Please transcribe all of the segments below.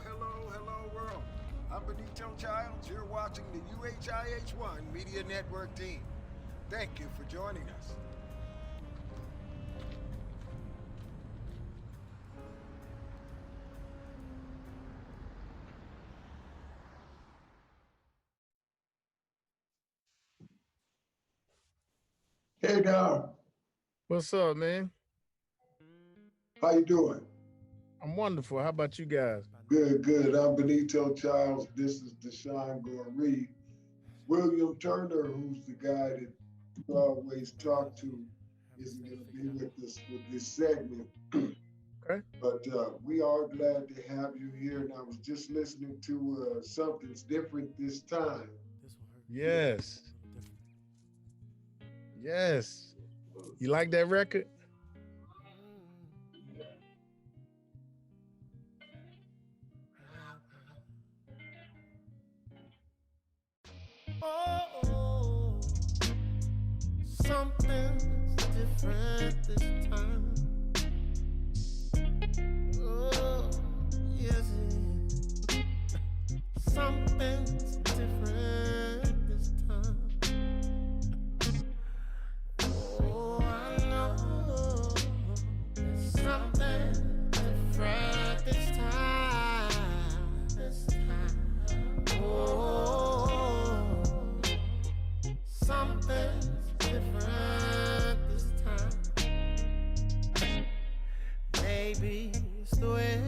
hello world. I'm Benito Childs. You're watching the UHIH1 Media Network team. Thank you for joining us. Hey Don, What's up, man? how you doing? I'm wonderful. How about you guys? Good, good. I'm Benito Childs. This is Deshaun Gore. William Turner, who's the guy that you always talk to, isn't going to be with us for this segment. Okay. But we are glad to have you here. And I was just listening to Something's Different This Time. Yes. Yes. You like that record? Oh, something's different this time. Oh, yes, it is. Something's different this time. Oh, I know there's something different this time. This time. Oh, something's different this time. Maybe it's the way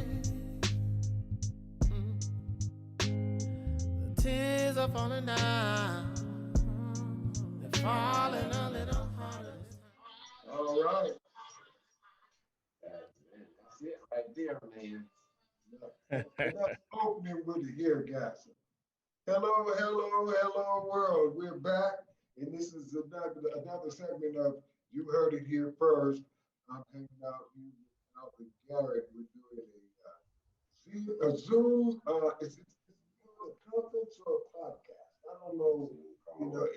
the tears are falling down. They're falling a little harder this time. All right. That's it right there, man. And that's opening with the ear gasser. Hello, world. We're back, and this is another segment of You Heard It Here First. I'm hanging out here with Alvin Garrett. We're doing a Zoom. Is it a conference or a podcast? I don't know.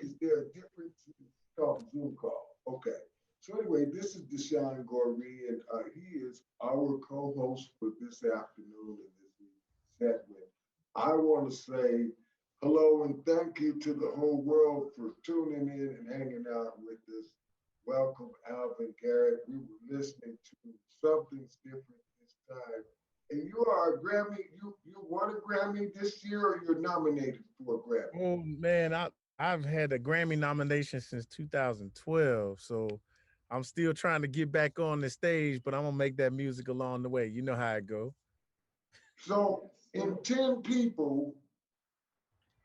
Is there a difference? It's called Zoom call. Okay. So anyway, this is Deshaun Goree, and he is our co-host for this afternoon in this segment. I want to say hello and thank you to the whole world for tuning in and hanging out with us. Welcome, Alvin Garrett. We were listening to Something's Different This Time. And you are a Grammy, you won a Grammy this year or you're nominated for a Grammy? Oh man, I've had a Grammy nomination since 2012, so I'm still trying to get back on the stage, but I'm gonna make that music along the way. You know how it go. So in 10 people,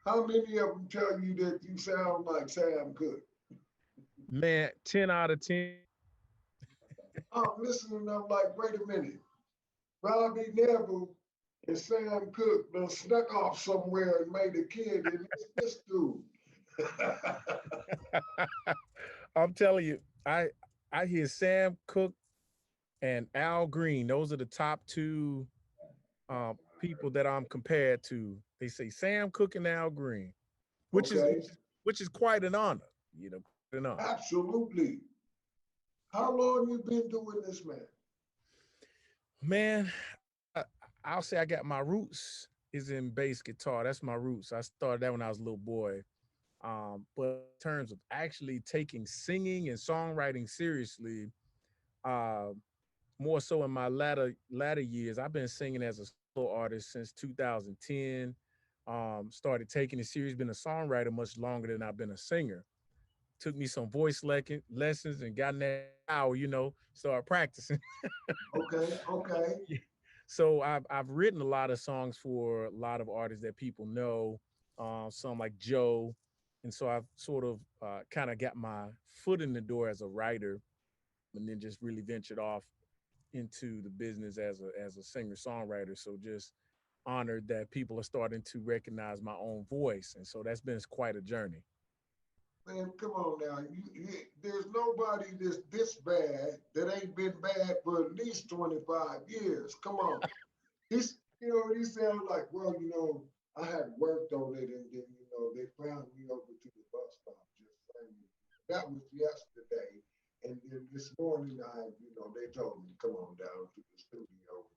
how many of them tell you that you sound like Sam Cooke? Man, 10 out of 10. I'm listening, I'm like, wait a minute. Robbie Neville and Sam Cooke done snuck off somewhere and made a kid, and it's this dude. I'm telling you, I hear Sam Cooke and Al Green. Those are the top two people that I'm compared to. They say Sam Cooke and Al Green, which is Okay, which is quite an honor. Quite an honor. absolutely. How long you been doing this, man? Man, I, I'll say I got my roots is in bass guitar. That's my roots. I started that when I was a little boy. But in terms of actually taking singing and songwriting seriously, uh, more so in my latter years, I've been singing as a solo artist since 2010. Started taking it serious. Been a songwriter much longer than I've been a singer. Took me some lessons and got in that hour, started practicing. Okay, okay. So I've written a lot of songs for a lot of artists that people know, some like Joe, and so I've sort of kind of got my foot in the door as a writer, and then just really ventured off into the business as a singer songwriter. So just honored that people are starting to recognize my own voice, and so that's been quite a journey. Man, come on now. There's nobody that's this bad that ain't been bad for at least 25 years. Come on. He sound like, well, I had worked on it and then, they found me over to the bus stop just saying. That was yesterday. And then this morning, they told me to come on down to the studio.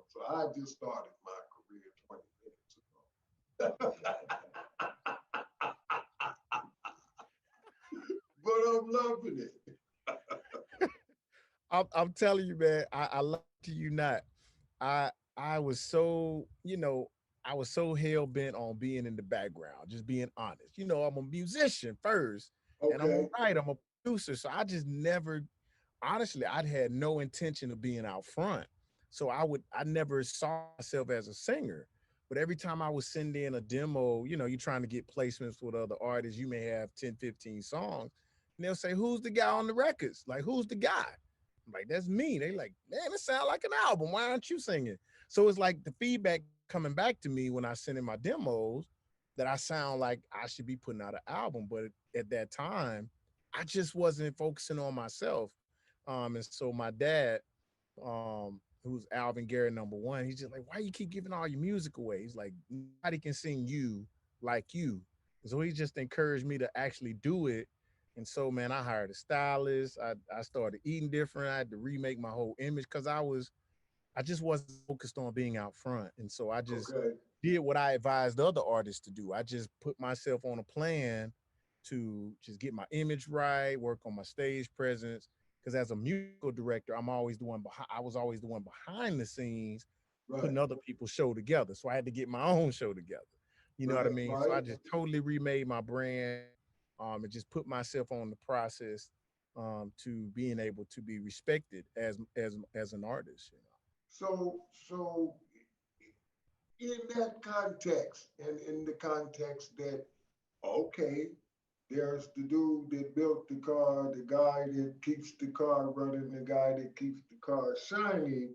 So I just started my career But I'm loving it. I'm telling you, man, I love to you not. I I was so, I was so hell bent on being in the background, just being honest. I'm a musician first, and I'm a Okay. writer, I'm a producer. So I just never, honestly, I'd had no intention of being out front. So I never saw myself as a singer. But every time I would send in a demo, you're trying to get placements with other artists, you may have 10, 15 songs, and they'll say, "Who's the guy on the records? Like, who's the guy?" I'm like, "That's me." They like, "Man, it sounds like an album. Why aren't you singing?" So it's like the feedback coming back to me when I send in my demos that I sound like I should be putting out an album. But at that time, I just wasn't focusing on myself. And so my dad, who's Alvin Garrett #1, he's just like, "Why you keep giving all your music away?" He's like, "Nobody can sing you like you." So he just encouraged me to actually do it. And so, man, I hired a stylist. I started eating different. I had to remake my whole image because I just wasn't focused on being out front. And so I just Okay. did what I advised other artists to do. I just put myself on a plan to just get my image right, work on my stage presence. Because as a musical director, I was always the one behind the scenes Right. putting other people's show together. So I had to get my own show together. You know what I Right. mean? So Right. I just totally remade my brand, and just put myself on the process, to being able to be respected as an artist. So in that context, and in the context that, okay, there's the dude that built the car, the guy that keeps the car running, the guy that keeps the car shiny.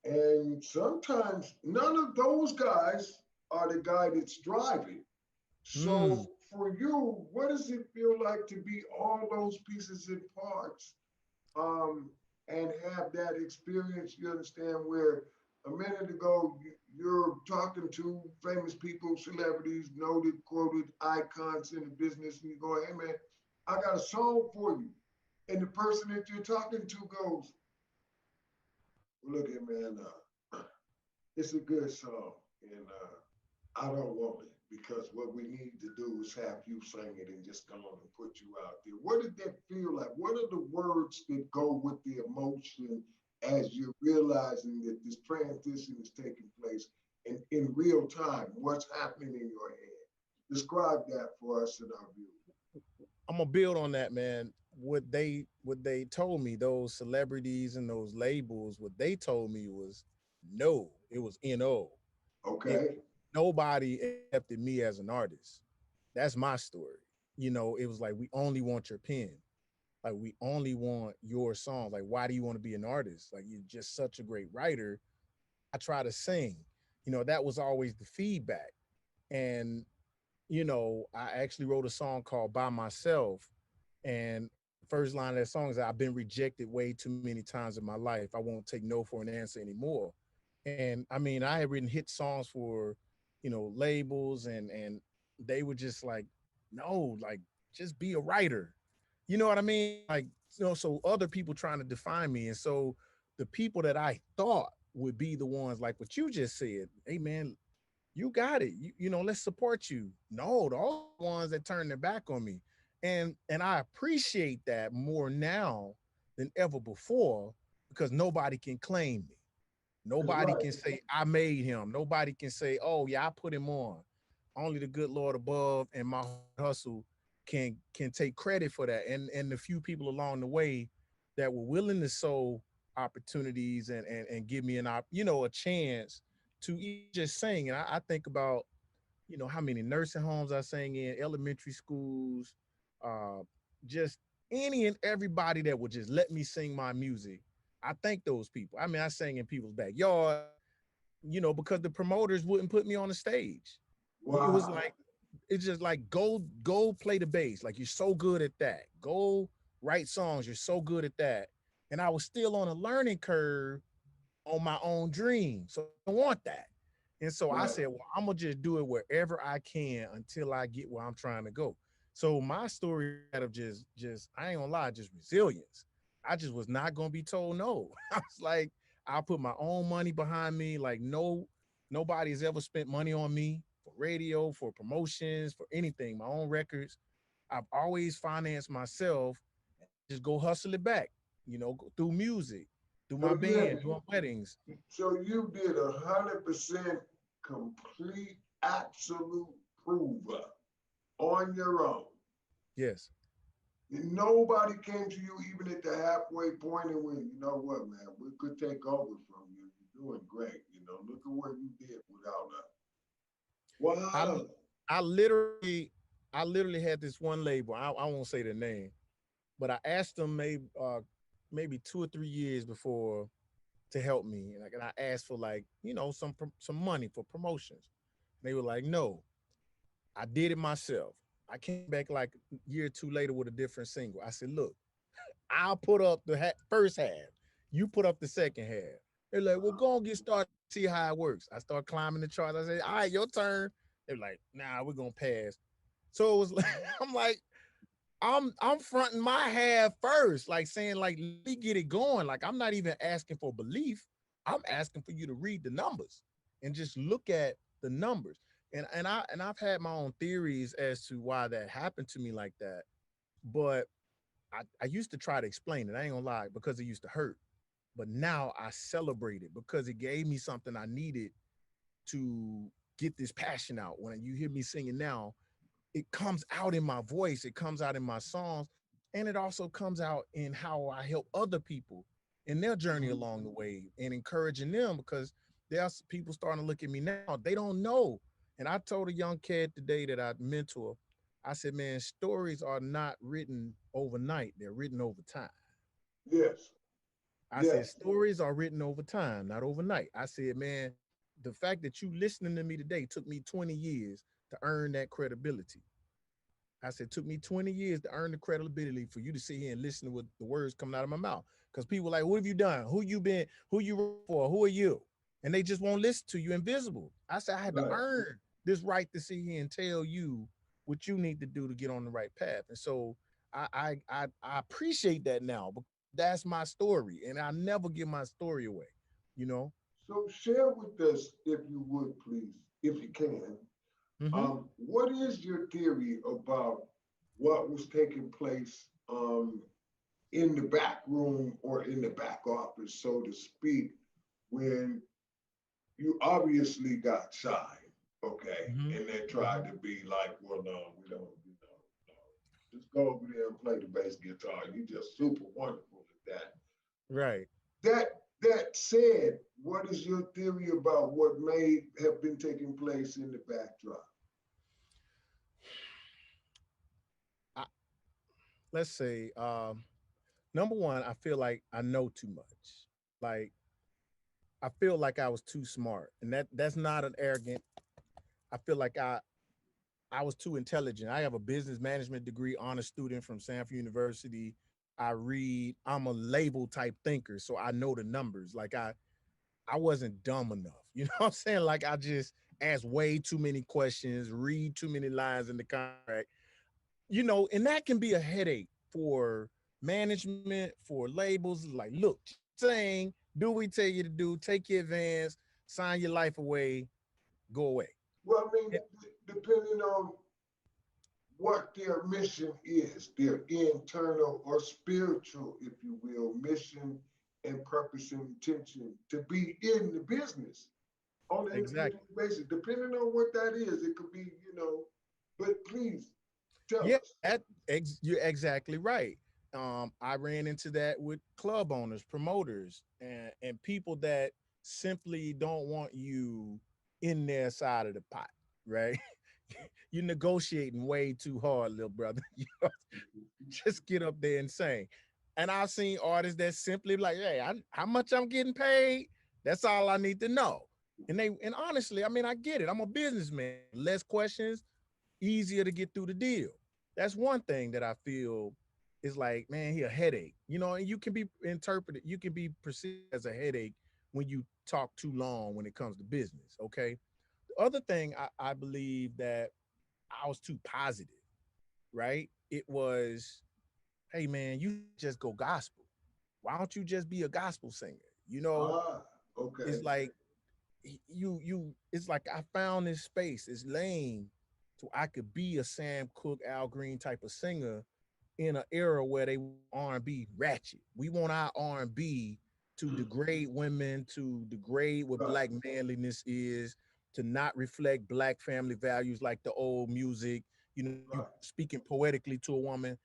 And sometimes none of those guys are the guy that's driving. Mm, So for you, what does it feel like to be all those pieces and parts, um, and have that experience? You understand, where a minute ago you're talking to famous people, celebrities, noted, quoted icons in the business, and you go, "Hey man, I got a song for you," and the person that you're talking to goes, "Well, look at man, it's a good song, and I don't want it because what we need to do is have you sing it and just come on and put you out there." What did that feel like? What are the words that go with the emotion as you're realizing that this transition is taking place and in real time? What's happening in your head? Describe that for us in our view. I'm gonna build on that, man. What they told me, those celebrities and those labels, what they told me was no. It was no. It Okay, Nobody accepted me as an artist. That's my story. It was like, we only want your pen. Like, we only want your songs. Like, why do you want to be an artist? Like, you're just such a great writer. I try to sing. That was always the feedback. And I actually wrote a song called By Myself. And first line of that song is, "I've been rejected way too many times in my life. I won't take no for an answer anymore." And I mean, I had written hit songs for, labels, and they were just like, "No, like, just be a writer." You know what I mean? Like, so other people trying to define me. And so the people that I thought would be the ones, like what you just said, "Hey man, you got it. Let's support you." No, the all ones that turned their back on me. And I appreciate that more now than ever before, because nobody can claim me. that's Nobody right. can say I made him. Nobody can say, "Oh yeah, I put him on." Only the good Lord above and my hustle can take credit for that. And the few people along the way that were willing to sow opportunities and give me a chance to just sing. And I think about, how many nursing homes I sang in, elementary schools, uh, just any and everybody that would just let me sing my music. I thank those people. I mean, I sang in people's backyard, because the promoters wouldn't put me on the stage. It was Wow. like, it's just like, go play the bass. Like, you're so good at that. Go write songs. You're so good at that. And I was still on a learning curve on my own dream. So I don't want that. And so I Right. said, well, I'm gonna just do it wherever I can until I get where I'm trying to go. So my story out of just I ain't gonna lie, just resilience. I just was not gonna be told no. I was like, I'll put my own money behind me. Like, no, nobody's ever spent money on me for radio, for promotions, for anything, my own records. I've always financed myself, just go hustle it back, through music, through my So band, doing weddings. so you did 100% complete, absolute prove up on your own. Yes. And nobody came to you even at the halfway point and went, you know what, man, we could take over from you. You're doing great. Look at what you did without us. I Wow. I literally had this one label. I won't say the name, but I asked them maybe 2 or 3 years before to help me, and I asked for, like, some money for promotions. They were like, no. I did it myself. I came back like a year or two later with a different single. I said, look, I'll put up the first half. You put up the second half. They're like, well, go and get started, see how it works. I start climbing the charts. I say, all right, your turn. They're like, nah, we're gonna pass. So it was like, I'm like, I'm fronting my half first, like saying, like, let me get it going. Like, I'm not even asking for belief. I'm asking for you to read the numbers and just look at the numbers. And I've had my own theories as to why that happened to me like that. But I used to try to explain it. I ain't gonna lie, because it used to hurt. But now I celebrate it because it gave me something I needed to get this passion out. When you hear me singing now, it comes out in my voice, it comes out in my songs, and it also comes out in how I help other people in their journey Mhm. along the way and encouraging them, because there's people starting to look at me now. They don't know. And I told a young kid today that I mentor, I said, man, stories are not written overnight, they're written over time. Yes. I said, Yes. stories are written over time, not overnight. I said, man, the fact that you listening to me today took me 20 years to earn that credibility. I said, it took me 20 years to earn the credibility for you to sit here and listen to what the words coming out of my mouth. Because people like, what have you done? Who you been? Who you work for? Who are you? And they just won't listen to you, invisible. I said, I had to Right. earn this right to sit here and tell you what you need to do to get on the right path. And so I appreciate that now, but that's my story. And I never give my story away, you know? So share with us, if you would, please, if you can, Mm-hmm. what is your theory about what was taking place in the back room or in the back office, so to speak, when you obviously got signed, okay, Mm-hmm. and they Mm-hmm. tried to be like, well, no, we don't, no. Just go over there and play the bass guitar. You just super wonderful at that. Right. That that said, what is your theory about what may have been taking place in the backdrop? I, let's say, number one, I feel like I know too much. Like, I feel like I was too smart, and that's not an arrogant. I feel like I was too intelligent. I have a business management degree, honor student from Sanford University. I read. I'm a label type thinker, so I know the numbers. Like, I wasn't dumb enough. You know what I'm saying? Like, I just asked way too many questions, read too many lines in the contract. And that can be a headache for management, for labels. Like, look, saying, do what we tell you to do, take your advance, sign your life away, go away. Well, I mean, Yeah, depending on what their mission is, their internal or spiritual, if you will, mission and purpose and intention to be in the business on an individual exactly. basis. Depending on what that is, it could be, but please tell Yeah, us. you're exactly right. I ran into that with club owners, promoters, and people that simply don't want you in their side of the pot, right? You're negotiating way too hard, little brother. Just get up there and sing. And I've seen artists that simply like, hey, how much I'm getting paid? That's all I need to know. And honestly, I mean, I get it. I'm a businessman. Less questions, easier to get through the deal. That's one thing that I feel is like, man, he a headache. And you can be interpreted, you can be perceived as a headache when you talk too long when it comes to business. Okay. The other thing I believe that I was too positive, right? It was, hey man, you just go gospel. Why don't you just be a gospel singer? Ah, okay. It's like it's like I found this space, this lane, so I could be a Sam Cooke, Al Green type of singer in an era where they R&B ratchet. We want our R&B to degrade women, to degrade what Right. black manliness is, to not reflect black family values like the old music. You Right. speaking poetically to a woman.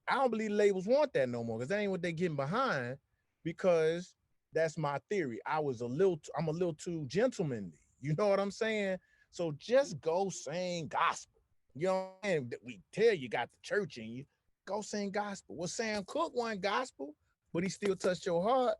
I don't believe labels want that no more because that ain't what they getting behind. Because that's my theory. I'm a little too gentlemanly. You know what I'm saying? So just go sing gospel. You know what I'm saying? We tell you got the church in you. Go sing gospel. Well, Sam Cooke wasn't gospel, but he still touched your heart.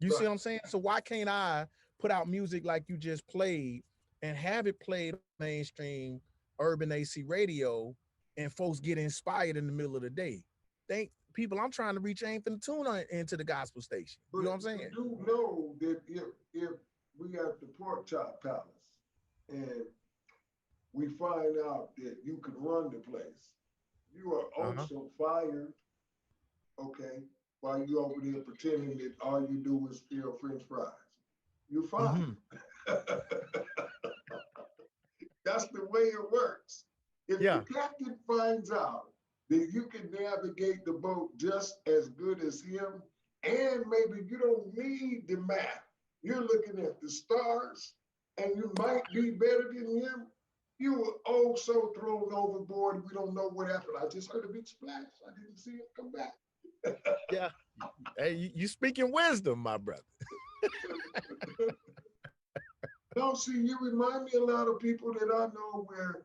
You see Right. what I'm saying? So why can't I put out music like you just played and have it played on mainstream urban AC radio and folks get inspired in the middle of the day? Think people I'm trying to reach ain't finna tune into the gospel station. You But know what I'm you saying? do know that if we at the Pork Chop Palace and we find out that you can run the place, you are Uh-huh. also fired, okay, while you over there pretending that all you do is steal French fries. You're fired. Mm-hmm. That's the way it works. If the Yeah. captain finds out that you can navigate the boat just as good as him, and maybe you don't need the map, you're looking at the stars, and you might be better than him, you were oh so thrown overboard. We don't know what happened. I just heard a big splash. I didn't see it come back. Yeah. Hey, you speaking wisdom, my brother. No, see, you remind me a lot of people that I know where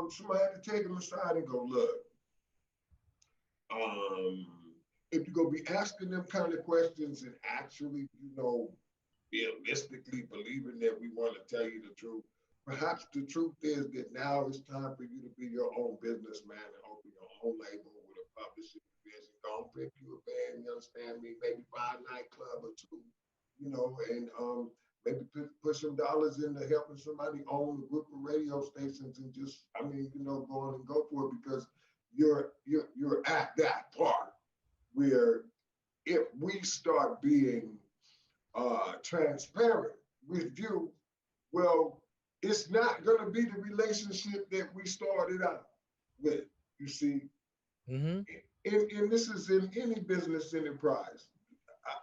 somebody had to take them aside and go, look, um, if you're gonna be asking them kind of questions and actually, realistically believing that we want to tell you the truth, perhaps the truth is that now it's time for you to be your own businessman and open your own label with a publishing division. Don't pick you a band, you understand me? Maybe buy a nightclub or two, and maybe put some dollars into helping somebody own a group of radio stations and just, go on and go for it because you're at that part where if we start being transparent with you, well, it's not going to be the relationship that we started out with. You see, Mm-hmm. and this is in any business enterprise.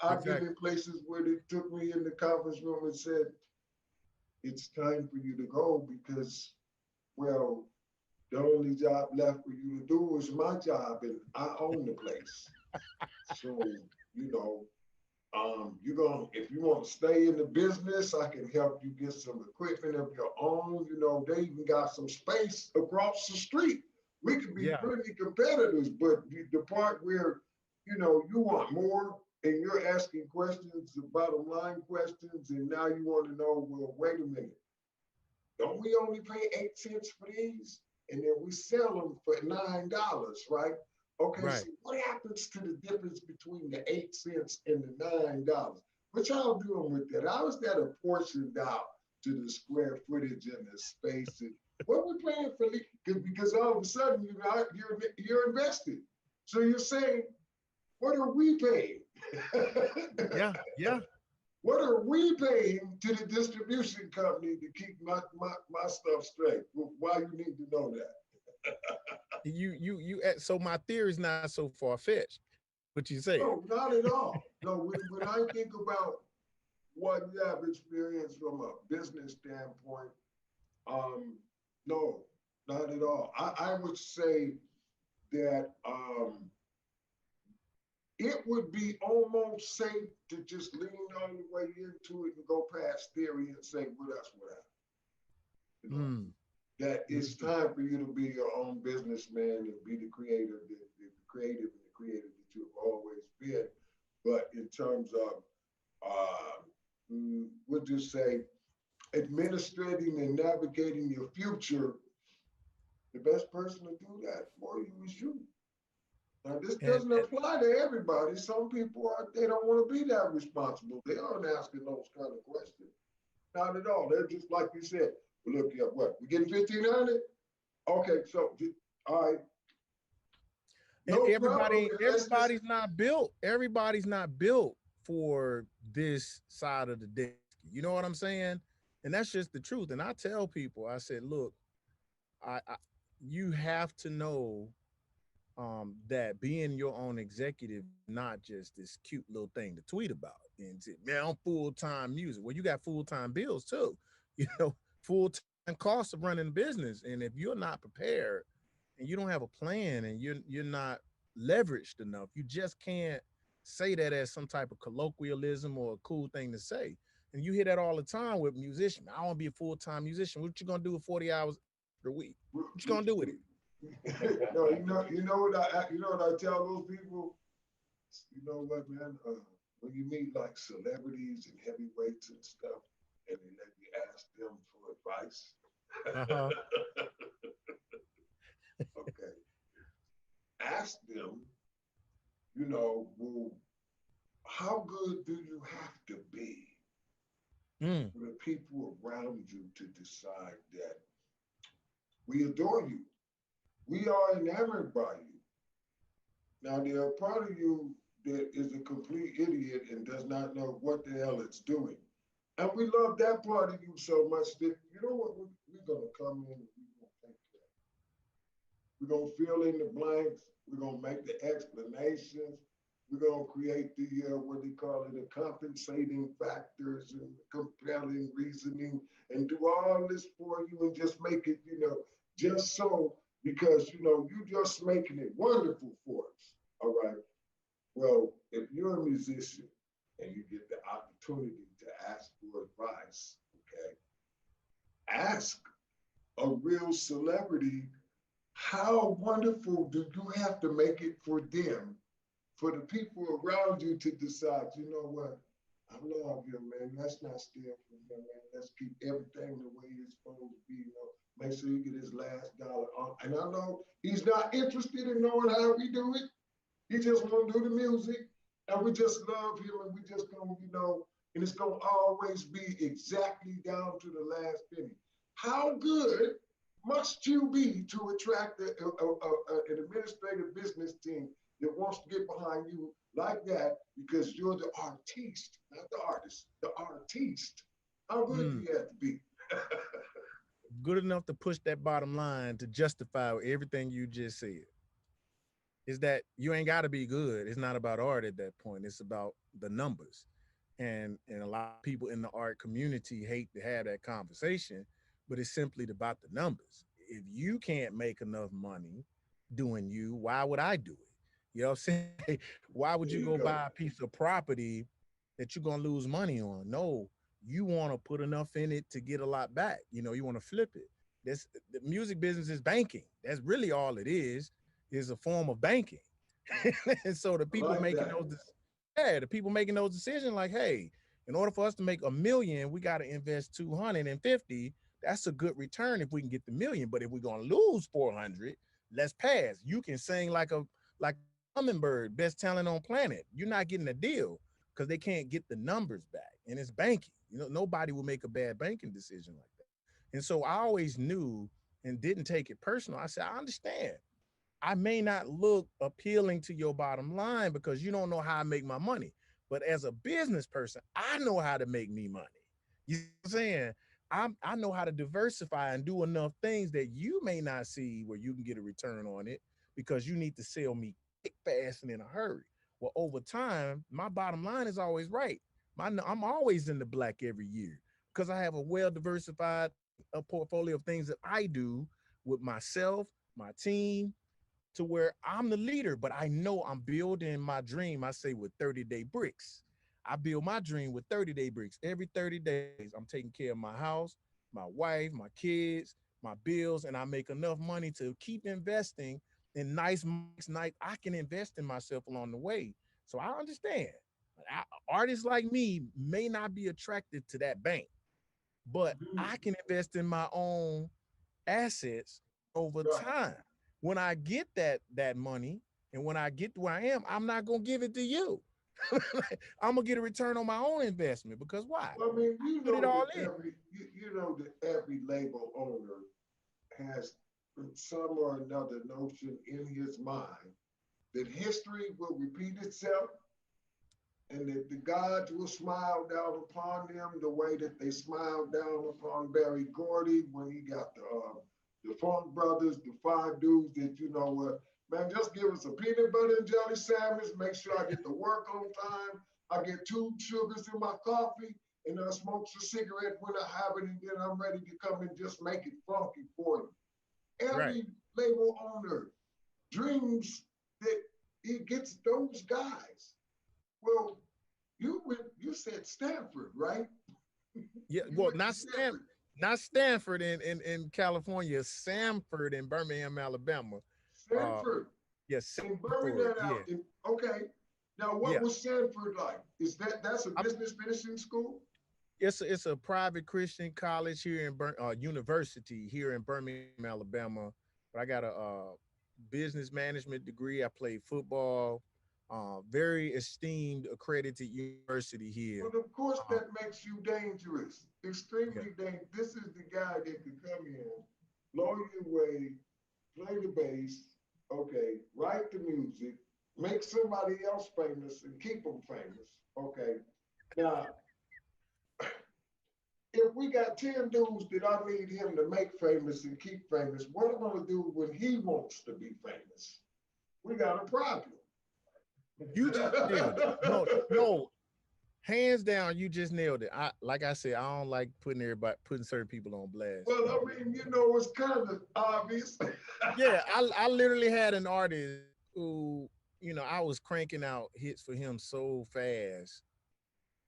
I've been Exactly. in places where they took me in the conference room and said, it's time for you to go because, well, the only job left for you to do is my job and I own the place. So, you know, you're going to, if you want to stay in the business, I can help you get some equipment of your own. They even got some space across the street. We could be Yeah. friendly competitors, but the part where, you want more and you're asking questions, the bottom line questions, and now you want to know, well, wait a minute. Don't we only pay 8 cents for these? And then we sell them for $9, right? Okay, Right. so what happens to the difference between the 8 cents and the $9? What y'all doing with that? How is that apportioned out to the square footage and the space? And what we paying for? Because all of a sudden you're invested. So you're saying, what are we paying? Yeah. Yeah. What are we paying to the distribution company to keep my stuff straight? Why you need to know that? So my theory is not so far-fetched. What you saying? No, not at all. No, when I think about what you have experienced from a business standpoint, no, not at all. I would say that it would be almost safe to just lean all the way into it and go past theory and say, well, that's what happened. Mm. That it's time for you to be your own businessman and be the creative, the creative and the creative that you've always been. But in terms of, we'll just say, administrating and navigating your future, the best person to do that for you is you. Now, this doesn't And apply to everybody. Some people they don't want to be that responsible. They aren't asking those kind of questions. Not at all. They're just like you said. Well, look, yeah, what? We getting 1,500? Okay, so all right. No problem. everybody's not built. Everybody's not built for this side of the desk. You know what I'm saying? And that's just the truth. And I tell people, I said, look, I you have to know that being your own executive is not just this cute little thing to tweet about and say, man, I'm full time music. Well, you got full time bills too, you know, full time costs of running a business. And if you're not prepared and you don't have a plan and you're not leveraged enough, you just can't say that as some type of colloquialism or a cool thing to say. And you hear that all the time with musicians. I want to be a full time musician. What you gonna do with 40 hours a week? What you gonna do with it? No, you know what I tell those people? You know what, man? When you meet like celebrities and heavyweights and stuff, and they let you ask them for advice. Uh-huh. Okay, ask them. Well, how good do you have to be Mm. for the people around you to decide that we adore you, we are enamored by you? Now, there are part of you that is a complete idiot and does not know what the hell it's doing. And we love that part of you so much that, you know what, we're going to come in and we're going to take care. We're going to fill in the blanks. We're going to make the explanations. We're going to create the, what they call it, the compensating factors and compelling reasoning and do all this for you and just make it, just so, because, you're just making it wonderful for us. All right. Well, if you're a musician and you get the opportunity to ask for advice, okay, ask a real celebrity, how wonderful do you have to make it for them, for the people around you to decide, you know what, I love him, man. Let's not steal from him, man. Let's keep everything the way it's supposed to be, Make sure you get his last dollar on. And I know he's not interested in knowing how we do it. He just want to do the music, and we just love him, and we just gonna, and it's gonna always be exactly down to the last penny. How good must you be to attract an administrative business team that wants to get behind you like that because you're the artiste, not the artist, the artiste? How good do Mm. you have to be? Good enough to push that bottom line to justify everything you just said. Is that you ain't got to be good. It's not about art at that point. It's about the numbers. And a lot of people in the art community hate to have that conversation, but it's simply about the numbers. If you can't make enough money doing you, why would I do it? You know what I'm saying? Why would There you you go go. buy a piece of property that you're gonna lose money on? No, you want to put enough in it to get a lot back. You want to flip it. This the music business is banking. That's really all it is a form of banking. And so the I people like making that. those, yeah, the people making those decisions, like, hey, in order for us to make 1 million, we got to invest 250. That's a good return if we can get the million. But if we're gonna lose 400, let's pass. You can sing like hummingbird, best talent on planet. You're not getting a deal because they can't get the numbers back, and it's banking. Nobody will make a bad banking decision like that. And so I always knew and didn't take it personal. I said, I understand. I may not look appealing to your bottom line because you don't know how I make my money. But as a business person, I know how to make me money. You know what I'm saying? I know how to diversify and do enough things that you may not see where you can get a return on it because you need to sell me quick, fast, and in a hurry. Well, over time, my bottom line is always right. I'm always in the black every year because I have a well diversified portfolio of things that I do with myself, my team, to where I'm the leader, but I know I'm building my dream. I say with 30-day bricks. I build my dream with 30-day bricks. Every 30 days, I'm taking care of my house, my wife, my kids, my bills, and I make enough money to keep investing in nice night. I can invest in myself along the way. So I understand. Artists like me may not be attracted to that bank, but I can invest in my own assets over Right. time. When I get that money and when I get to where I am, I'm not gonna give it to you. I'm gonna get a return on my own investment because why? Well, I mean, I put it all in. you know that every label owner has some or another notion in his mind that history will repeat itself. and that the gods will smile down upon them the way that they smiled down upon Barry Gordy when he got the Funk Brothers, the five dudes that you know what. Man, just give us a peanut butter and jelly sandwich. Make sure I get to work on time. I get 2 sugars in my coffee, and I smoke a cigarette when I have it, and then I'm ready to come and just make it funky for you. Right. Every label owner dreams that he gets those guys. Well, you said Stanford, right? Yeah. You Well, went to Stanford. not Stanford in California, Samford in Birmingham, Alabama. Uh, Sanford yeah, in Samford. Birmingham Yeah, out. Okay. Now, what yeah. was Sanford like? Is that's a I, business finishing school? it's a private Christian college here in university here in Birmingham, Alabama. But I got a business management degree. I played football. Very esteemed, accredited university here. But of course, Um, that makes you dangerous, yeah, extremely dangerous. This is the guy that could come in, blow you away, play the bass, okay, write the music, make somebody else famous and keep them famous. Okay. Now, if we got 10 dudes that I need him to make famous and keep famous, what am I going to do when he wants to be famous? We got a problem. you just nailed it. No, no, hands down, you just nailed it. Like I said, I don't like putting certain people on blast. Well, I mean, you know, it's kind of obvious. Yeah, I literally had an artist who, I was cranking out hits for him so fast,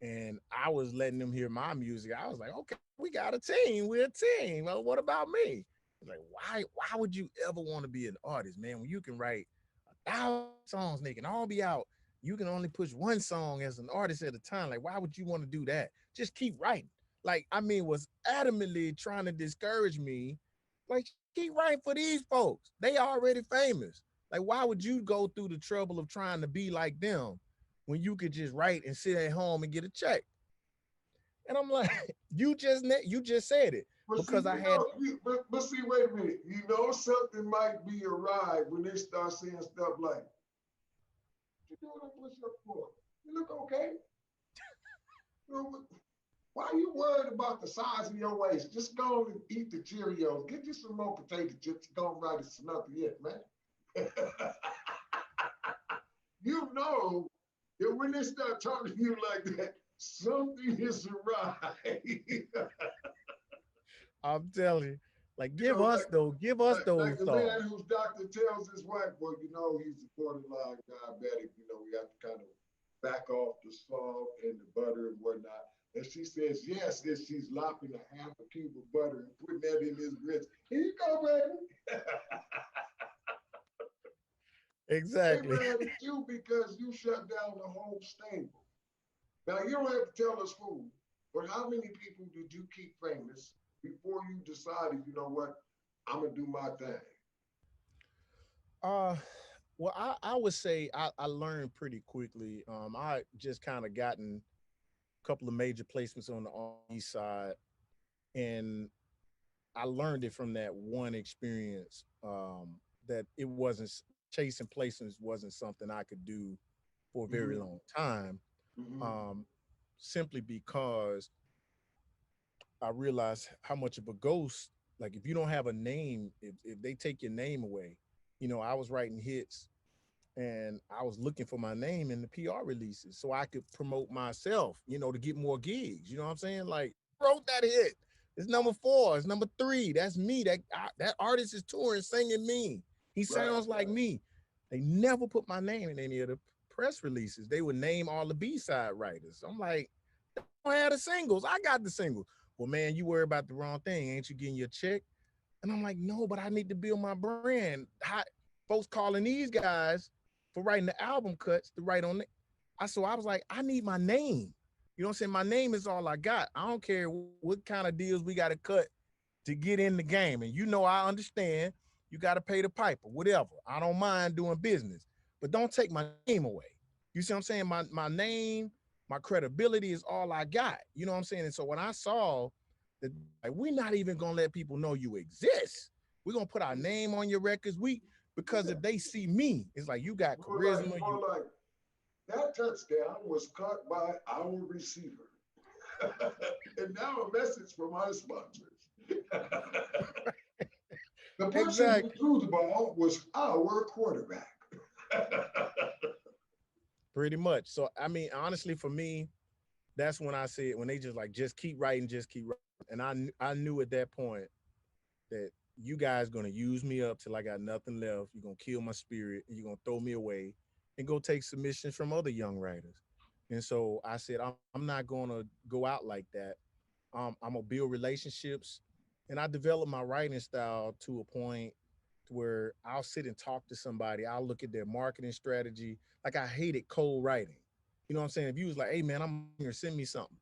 and I was letting them hear my music. I was like, okay, we got a team. We're a team. Well, what about me? Like, why would you ever want to be an artist, man, when you can write 1,000 songs, they can all be out. You can only push one song as an artist at a time. Like, why would you want to do that? Just keep writing. Like, I mean, was adamantly trying to discourage me. Like, keep writing for these folks. They already famous. Like, why would you go through the trouble of trying to be like them when you could just write and sit at home and get a check? And I'm like, you just said it But see, because I had but see, wait a minute. You know, something might be awry when they start saying stuff like, "What you doing that push up for? You look okay. You know, why are you worried about the size of your waist? Just go on and eat the Cheerios. Get you some more potato chips. Go and write it another yet, man." You know that when they start talking to you like that, something is awry. I'm telling you, like, You know, give us like those the songs. man whose doctor tells his wife, well, you know, he's a borderline diabetic. You know, we have to kind of back off the salt and the butter and whatnot. And she says yes, and she's lopping a half a cube of butter and putting that in his grits. Here you go, baby. They Exactly. mad at you because you shut down the whole stable. Now, you don't have to tell us who, but how many people did you keep famous before you decided, you know what, I'm going to do my thing? Uh, well, I would say I learned pretty quickly. I just kind of gotten a couple of major placements on the east side, and I learned it from that one experience. That it wasn't chasing placements wasn't something I could do for a very Mm-hmm. long time. Mm-hmm. Um, Simply because I realized how much of a ghost. Like, if you don't have a name, if they take your name away, I was writing hits and I was looking for my name in the PR releases so I could promote myself, to get more gigs. You know what I'm saying? Like, wrote that hit. It's number 4. It's number 3. That's me. That artist is touring, singing me. He Right. sounds like me. They never put my name in any of the press releases. They would name all the B-side writers. I'm like, I don't have the singles. I got the singles. Well, man, you worry about the wrong thing. Ain't you getting your check? And I'm like, no, but I need to build my brand. Folks calling these guys for writing the album cuts to write on it. I was like, I need my name. You know what I'm saying? My name is all I got. I don't care what kind of deals we got to cut to get in the game. And I understand you got to pay the piper, whatever. I don't mind doing business, but don't take my name away. You see what I'm saying? My name, my credibility is all I got. You know what I'm saying? And so when I saw that, like, we're not even gonna let people know you exist. We're gonna put our name on your records. Because Yeah. if they see me, it's like you got charisma. More like That touchdown was caught by our receiver. And now a message from our sponsors. The person who Exactly. threw the ball was our quarterback. Pretty much. So I mean, honestly, for me, that's when I said when they just like just keep writing, and I knew at that point that you guys gonna use me up till I got nothing left. You're gonna kill my spirit, and you're gonna throw me away, and go take submissions from other young writers. And so I said, I'm not gonna go out like that. I'm gonna build relationships, and I developed my writing style to a point to where I'll sit and talk to somebody. I'll look at their marketing strategy. Like I hated cold writing. You know what I'm saying? If you was like, hey man, I'm here, send me something,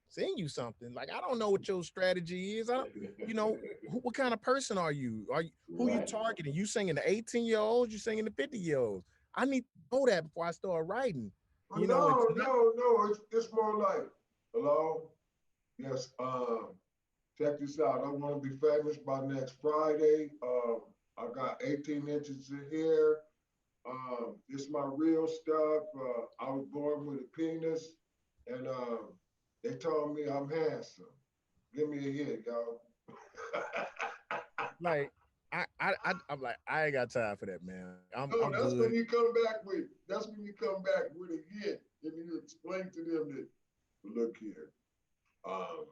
send you something. Like I don't know what your strategy is. I don't, you know, what kind of person are you? Are you who you Right. targeting? You singing the 18-year-olds? You singing the 50-year-olds? I need to know that before I start writing. But You know, it's no, not no, no. It's more like, hello? Yes, check this out. I want to be famous by next Friday. I got 18 inches of hair. This is my real stuff. I was born with a penis, and they told me I'm handsome. Give me a hit, y'all. like I'm like I ain't got time for that, man. No, I'm that's when good. you come back with. That's when you come back with a hit, and you explain to them that, look here. Um,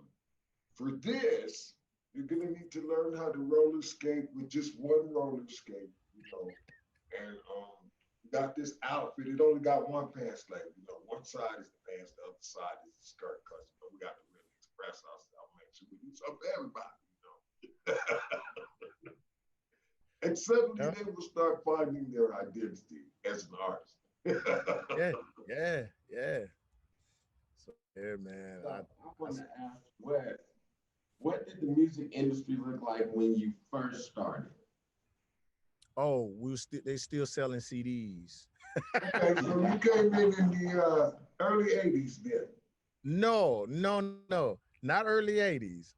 for this, you're gonna need to learn how to roller skate with just one roller skate, you know. And you got this outfit. It only got one pants leg. You know, one side is the pants, the other side is the skirt. Cause you know we got to really express ourselves, make sure we do something for everybody. You know. And suddenly Yeah, they will start finding their identity as an artist. yeah, yeah, yeah. So yeah, man. So I want to ask, what did the music industry look like when you first started? Oh, they still selling CDs. Okay, so you came in the early '80s then. No, no, no, not early 80s.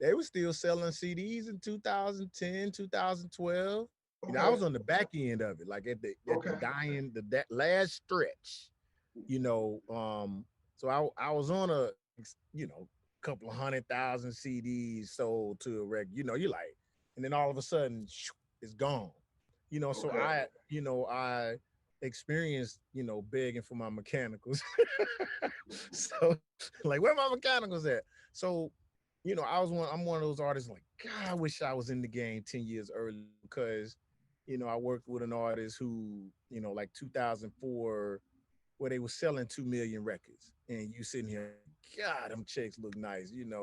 They were still selling CDs in 2010, 2012. You know, I Okay, was on the back end of it, like at the okay. dying, that last stretch, you know. So I was on couple of 100,000 CDs sold to a record, you know, you're like, and then all of a sudden, it's gone. You know, so Okay. I experienced, begging for my mechanicals. So like where my mechanicals at? So, I'm one of those artists like, God, I wish I was in the game 10 years early because, I worked with an artist who, like 2004, where they were selling 2 million records. And you sitting here, God, them checks look nice, and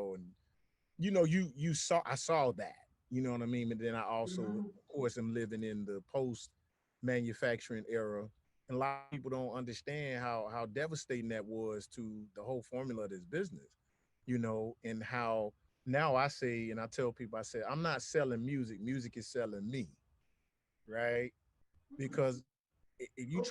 I saw that, you know what I mean? And then I also, Mhm. of course, am living in the post manufacturing era. And a lot of people don't understand how devastating that was to the whole formula of this business, and how now I say, and I tell people, I say, I'm not selling music, music is selling me, right? Because if Okay. you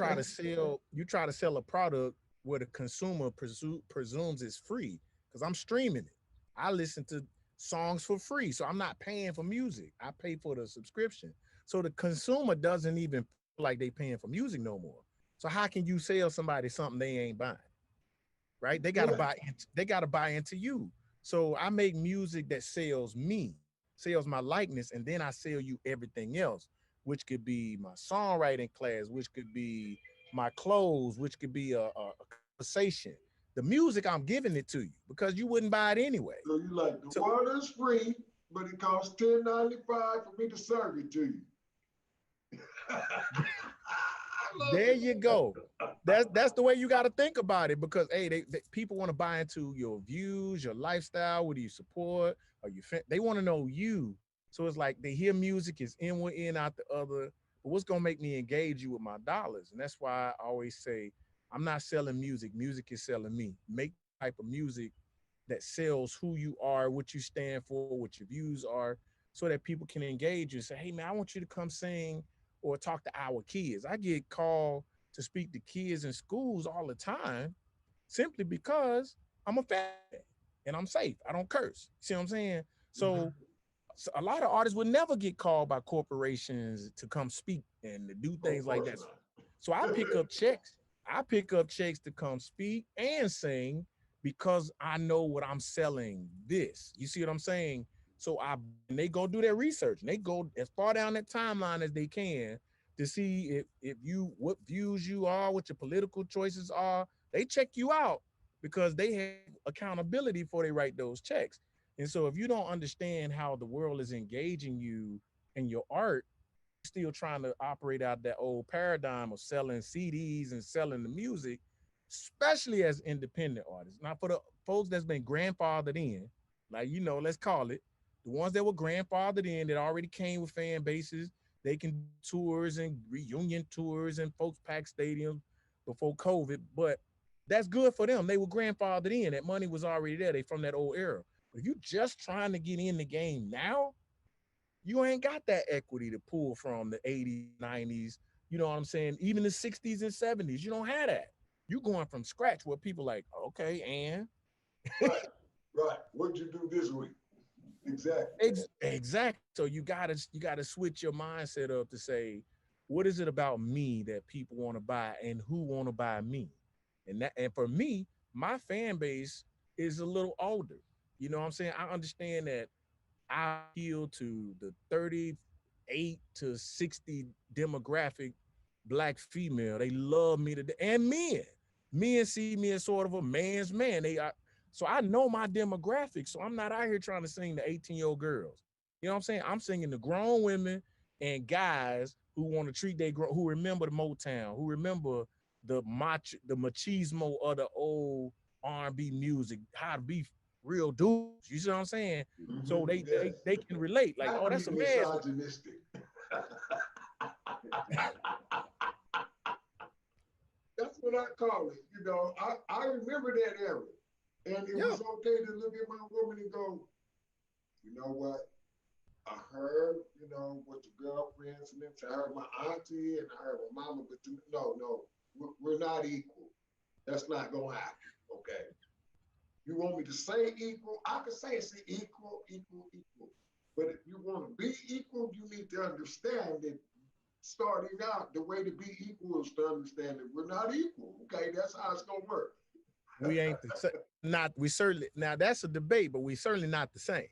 try to sell a product where the consumer presumes it's free, because I'm streaming it. I listen to songs for free, so I'm not paying for music. I pay for the subscription. So the consumer doesn't even feel like they paying for music no more. So how can you sell somebody something they ain't buying? Right? Yeah. They gotta buy into you. So I make music that sells me, sells my likeness, and then I sell you everything else, which could be my songwriting class, which could be my clothes, which could be a conversation. The music, I'm giving it to you because you wouldn't buy it anyway. So you like the So water's free, but it costs $10.95 for me to serve it to you. I love there you go. That's the way you got to think about it because hey, people want to buy into your views, your lifestyle. What do you support? Or they want to know you. So it's like they hear music is in one in out the other. But what's gonna make me engage you with my dollars? And that's why I always say I'm not selling music. Music is selling me. Make the type of music that sells who you are, what you stand for, what your views are, so that people can engage you and say, hey man, I want you to come sing or talk to our kids. I get called to speak to kids in schools all the time simply because I'm a family and I'm safe. I don't curse. See what I'm saying? it. So a lot of artists would never get called by corporations to come speak and to do Of things like course that. not. So I pick up checks. I pick up checks to come speak and sing because I know what I'm selling this. You see what I'm saying? So and they go do their research and they go as far down that timeline as they can to see if you what views you are, what your political choices are. They check you out because they have accountability before they write those checks. And so if you don't understand how the world is engaging you and your art, still trying to operate out that old paradigm of selling CDs and selling the music, especially as independent artists. Now, for the folks that's been grandfathered in, like, let's call it the ones that were grandfathered in that already came with fan bases, they can do tours and reunion tours and folks pack stadiums before COVID, but that's good for them. They were grandfathered in. That money was already there. They from that old era. But if you just trying to get in the game now, you ain't got that equity to pull from the 80s, 90s, you know what I'm saying? Even the 60s and 70s, you don't have that. You going from scratch where people like, okay, and Right. What'd you do this week? Exactly. exactly. So you gotta switch your mindset up to say, what is it about me that people want to buy and who want to buy me? And for me, my fan base is a little older. You know what I'm saying? I understand that I appeal to the 38 to 60 demographic black female. They love me and men. Men see me as sort of a man's man. So I know my demographics. So I'm not out here trying to sing the 18-year-old girls. You know what I'm saying? I'm singing the grown women and guys who want to treat who remember the Motown, who remember the machismo of the old R&B music, how to be real dudes. You see what I'm saying? So they, Yes. they can relate. Like, Not oh, that's a be man. misogynistic. That's what I call it. I remember that era. And it was okay to look at my woman and go, you know what? I heard, what your girlfriends and I heard my auntie and I heard my mama, but no, we're not equal. That's not gonna happen. Okay. You want me to say equal? I can say it's equal. But if you want to be equal, you need to understand that starting out, the way to be equal is to understand that we're not equal. Okay, that's how it's gonna work. We ain't we certainly now that's a debate, but we certainly not the same.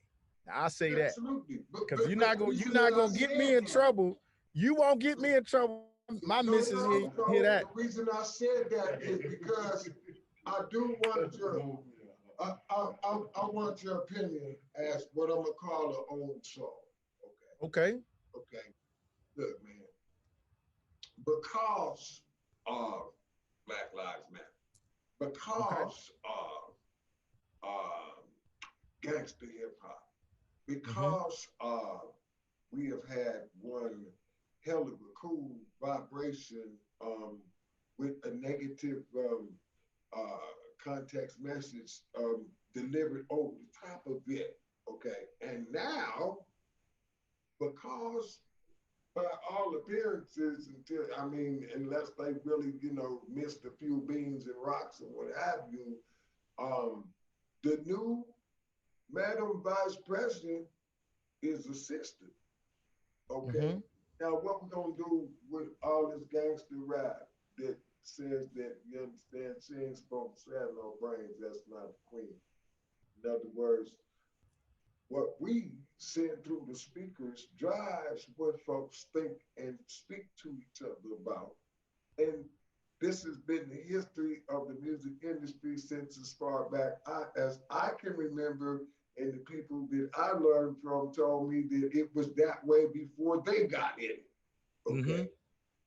Now, I'll say that. Absolutely. Because you're not gonna get me in trouble. You won't get me in trouble. My missus hear that. The reason I said that is because I do want I want your opinion as what I'm gonna call an old soul. Okay. Look, man. Because of Black Lives Matter, because of gangster hip hop, because we have had one hell of a cool vibration with a negative context message delivered over the top of it. Okay. And now, because by all appearances, unless they really, missed a few beans and rocks and what have you, the new Madam Vice President is a sister. Okay. Now, what we're gonna do with all this gangster rap that says that, you understand, she ain't supposed to have no brains, that's not a queen. In other words, what we send through the speakers drives what folks think and speak to each other about. And this has been the history of the music industry since as far back as I can remember, and the people that I learned from told me that it was that way before they got in it. Okay.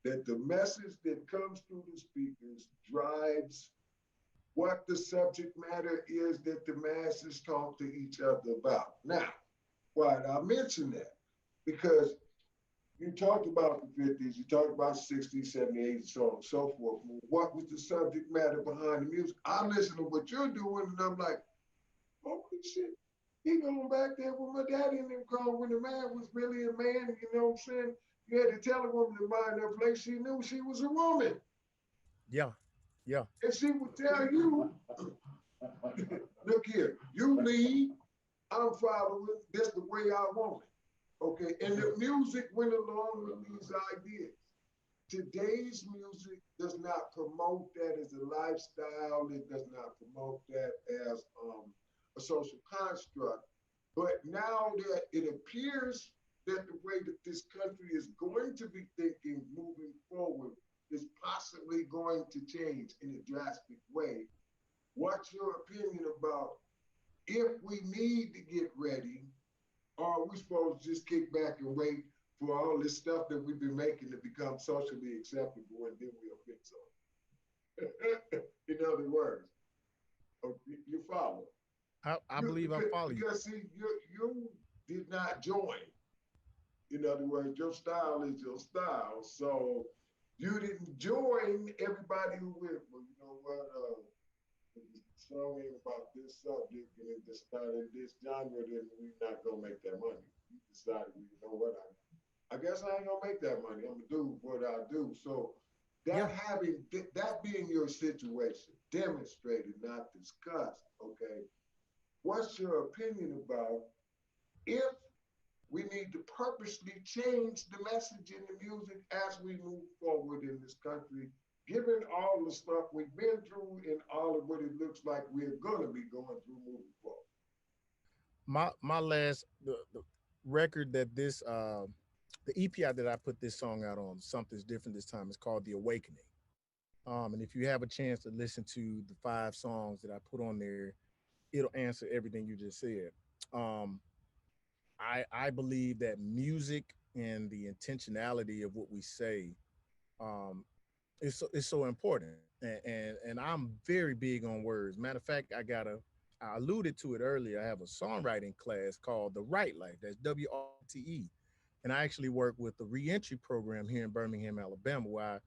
That the message that comes through the speakers drives what the subject matter is that the masses talk to each other about. Now, why did I mention that? Because you talked about the 50s, you talked about 60s, 70s, so on and so forth. What was the subject matter behind the music? I listen to what you're doing and I'm like, holy shit, he going back there with my daddy and them called when the man was really a man, you know what I'm saying? You had to tell a woman to mind her place, she knew she was a woman. Yeah. And she would tell you, look here, you lead, I'm following, that's the way I want it. Okay, and the music went along with these ideas. today's music does not promote that as a lifestyle. It does not promote that as a social construct. But now that it appears that the way that this country is going to be thinking moving forward is possibly going to change in a drastic way, what's your opinion about if we need to get ready, or are we supposed to just kick back and wait for all this stuff that we've been making to become socially acceptable and then we'll fix it? In other words, you follow. I believe I follow you. Because see, you did not join. In other words, your style is your style. So you didn't join everybody who went, well, you know what, the song ain't about this subject and it just started this genre, then we're not gonna make that money. You decided, well, you know what, I guess I ain't gonna make that money. I'm gonna do what I do. So Yeah. that being your situation, demonstrated, not discussed, okay? What's your opinion about if we need to purposely change the message in the music as we move forward in this country, given all the stuff we've been through and all of what it looks like we're gonna be going through moving forward? My last the record that this the EPI that I put this song out on, Something's Different This Time, is called The Awakening. And if you have a chance to listen to the 5 songs that I put on there, it'll answer everything you just said. Um, I believe that music and the intentionality of what we say um, is so important, and I'm very big on words. Matter of fact, I alluded to it earlier. I have a songwriting class called The Right Life. That's WRTE, and I actually work with the reentry program here in Birmingham, Alabama, where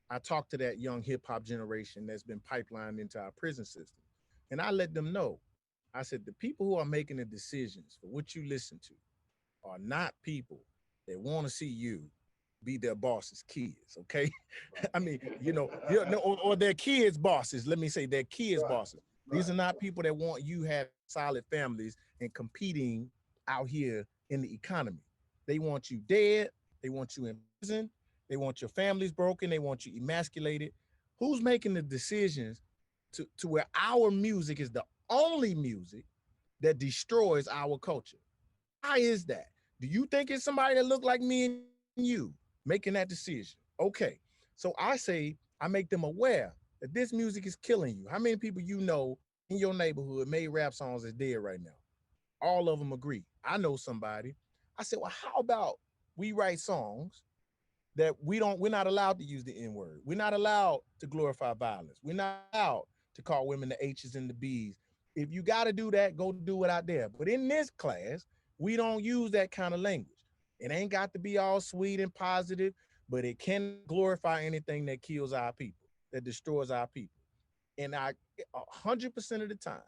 I talk to that young hip hop generation that's been pipelined into our prison system, and I let them know. I said the people who are making the decisions for what you listen to are not people that want to see you be their boss's kids. Okay, I mean, no, or their kids' bosses. Let me say their kids' Right, bosses. These right, are not people that want you have solid families and competing out here in the economy. They want you dead. They want you in prison. They want your families broken. They want you emasculated. Who's making the decisions to where our music is the only music that destroys our culture? Why is that? Do you think it's somebody that look like me and you making that decision? Okay. So I say I make them aware that this music is killing you. How many people you know in your neighborhood made rap songs that's dead right now? All of them agree. I know somebody. I said, well, how about we write songs that we're not allowed to use the N-word. We're not allowed to glorify violence. We're not allowed to call women the H's and the B's. If you got to do that, go do it out there. But in this class, we don't use that kind of language. It ain't got to be all sweet and positive, but it can glorify anything that kills our people, that destroys our people. And 100% of the time,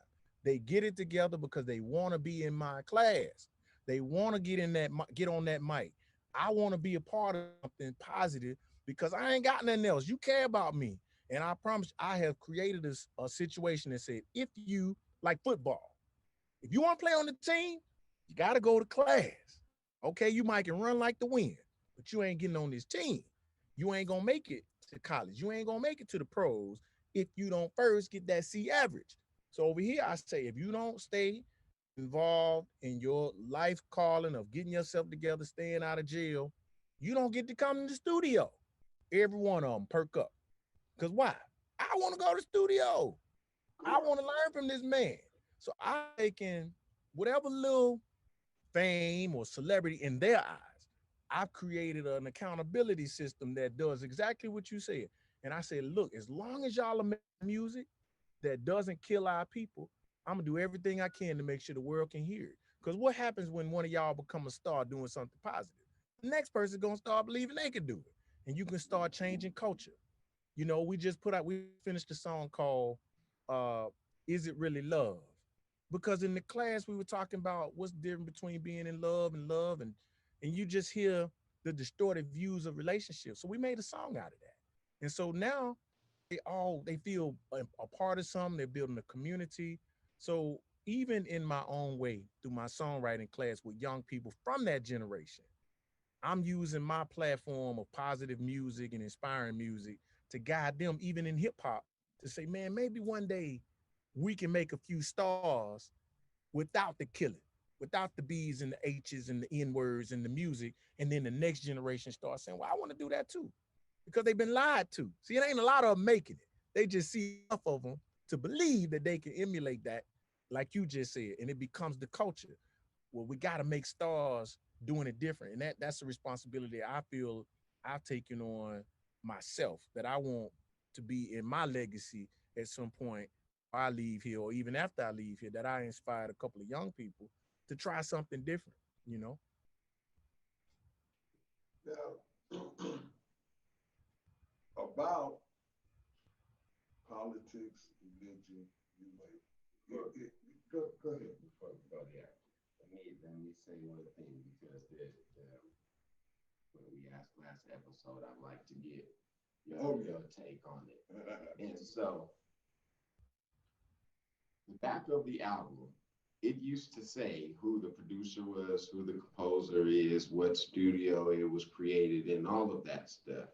they get it together because they want to be in my class. They want to get on that mic. I want to be a part of something positive because I ain't got nothing else. You care about me. And I promise I have created a situation that said, if you like football, if you want to play on the team, you got to go to class. Okay, you might can run like the wind, but you ain't getting on this team. You ain't going to make it to college. You ain't going to make it to the pros if you don't first get that C average. So over here, I say, if you don't stay involved in your life calling of getting yourself together, staying out of jail, you don't get to come in the studio. Every one of them perk up. Because why? I want to go to the studio. I want to learn from this man. So I'm taking whatever little fame or celebrity in their eyes, I've created an accountability system that does exactly what you said. And I said, look, as long as y'all are making music that doesn't kill our people, I'm gonna do everything I can to make sure the world can hear it. Because what happens when one of y'all become a star doing something positive? The next person's gonna start believing they can do it. And you can start changing culture. We finished a song called uh, Is It Really Love? Because in the class we were talking about what's different between being in love and you just hear the distorted views of relationships. So we made a song out of that. And so now they feel a part of something, they're building a community. So even in my own way, through my songwriting class with young people from that generation, I'm using my platform of positive music and inspiring music to guide them, even in hip hop, to say, man, maybe one day we can make a few stars without the killing, without the B's and the H's and the N words and the music. And then the next generation starts saying, well, I want to do that too, because they've been lied to. See, it ain't a lot of them making it. They just see enough of them to believe that they can emulate that, like you just said, and it becomes the culture. Well, we got to make stars doing it different. And that's a responsibility I feel I've taken on myself, that I want to be in my legacy at some point I leave here, or even after I leave here, that I inspired a couple of young people to try something different, you know? Now, about politics, religion, you may, go ahead. Before we go there, let me say one thing, because when we asked last episode, I'd like to get your take on it. And so, the back of the album, it used to say who the producer was, who the composer is, what studio it was created in, all of that stuff.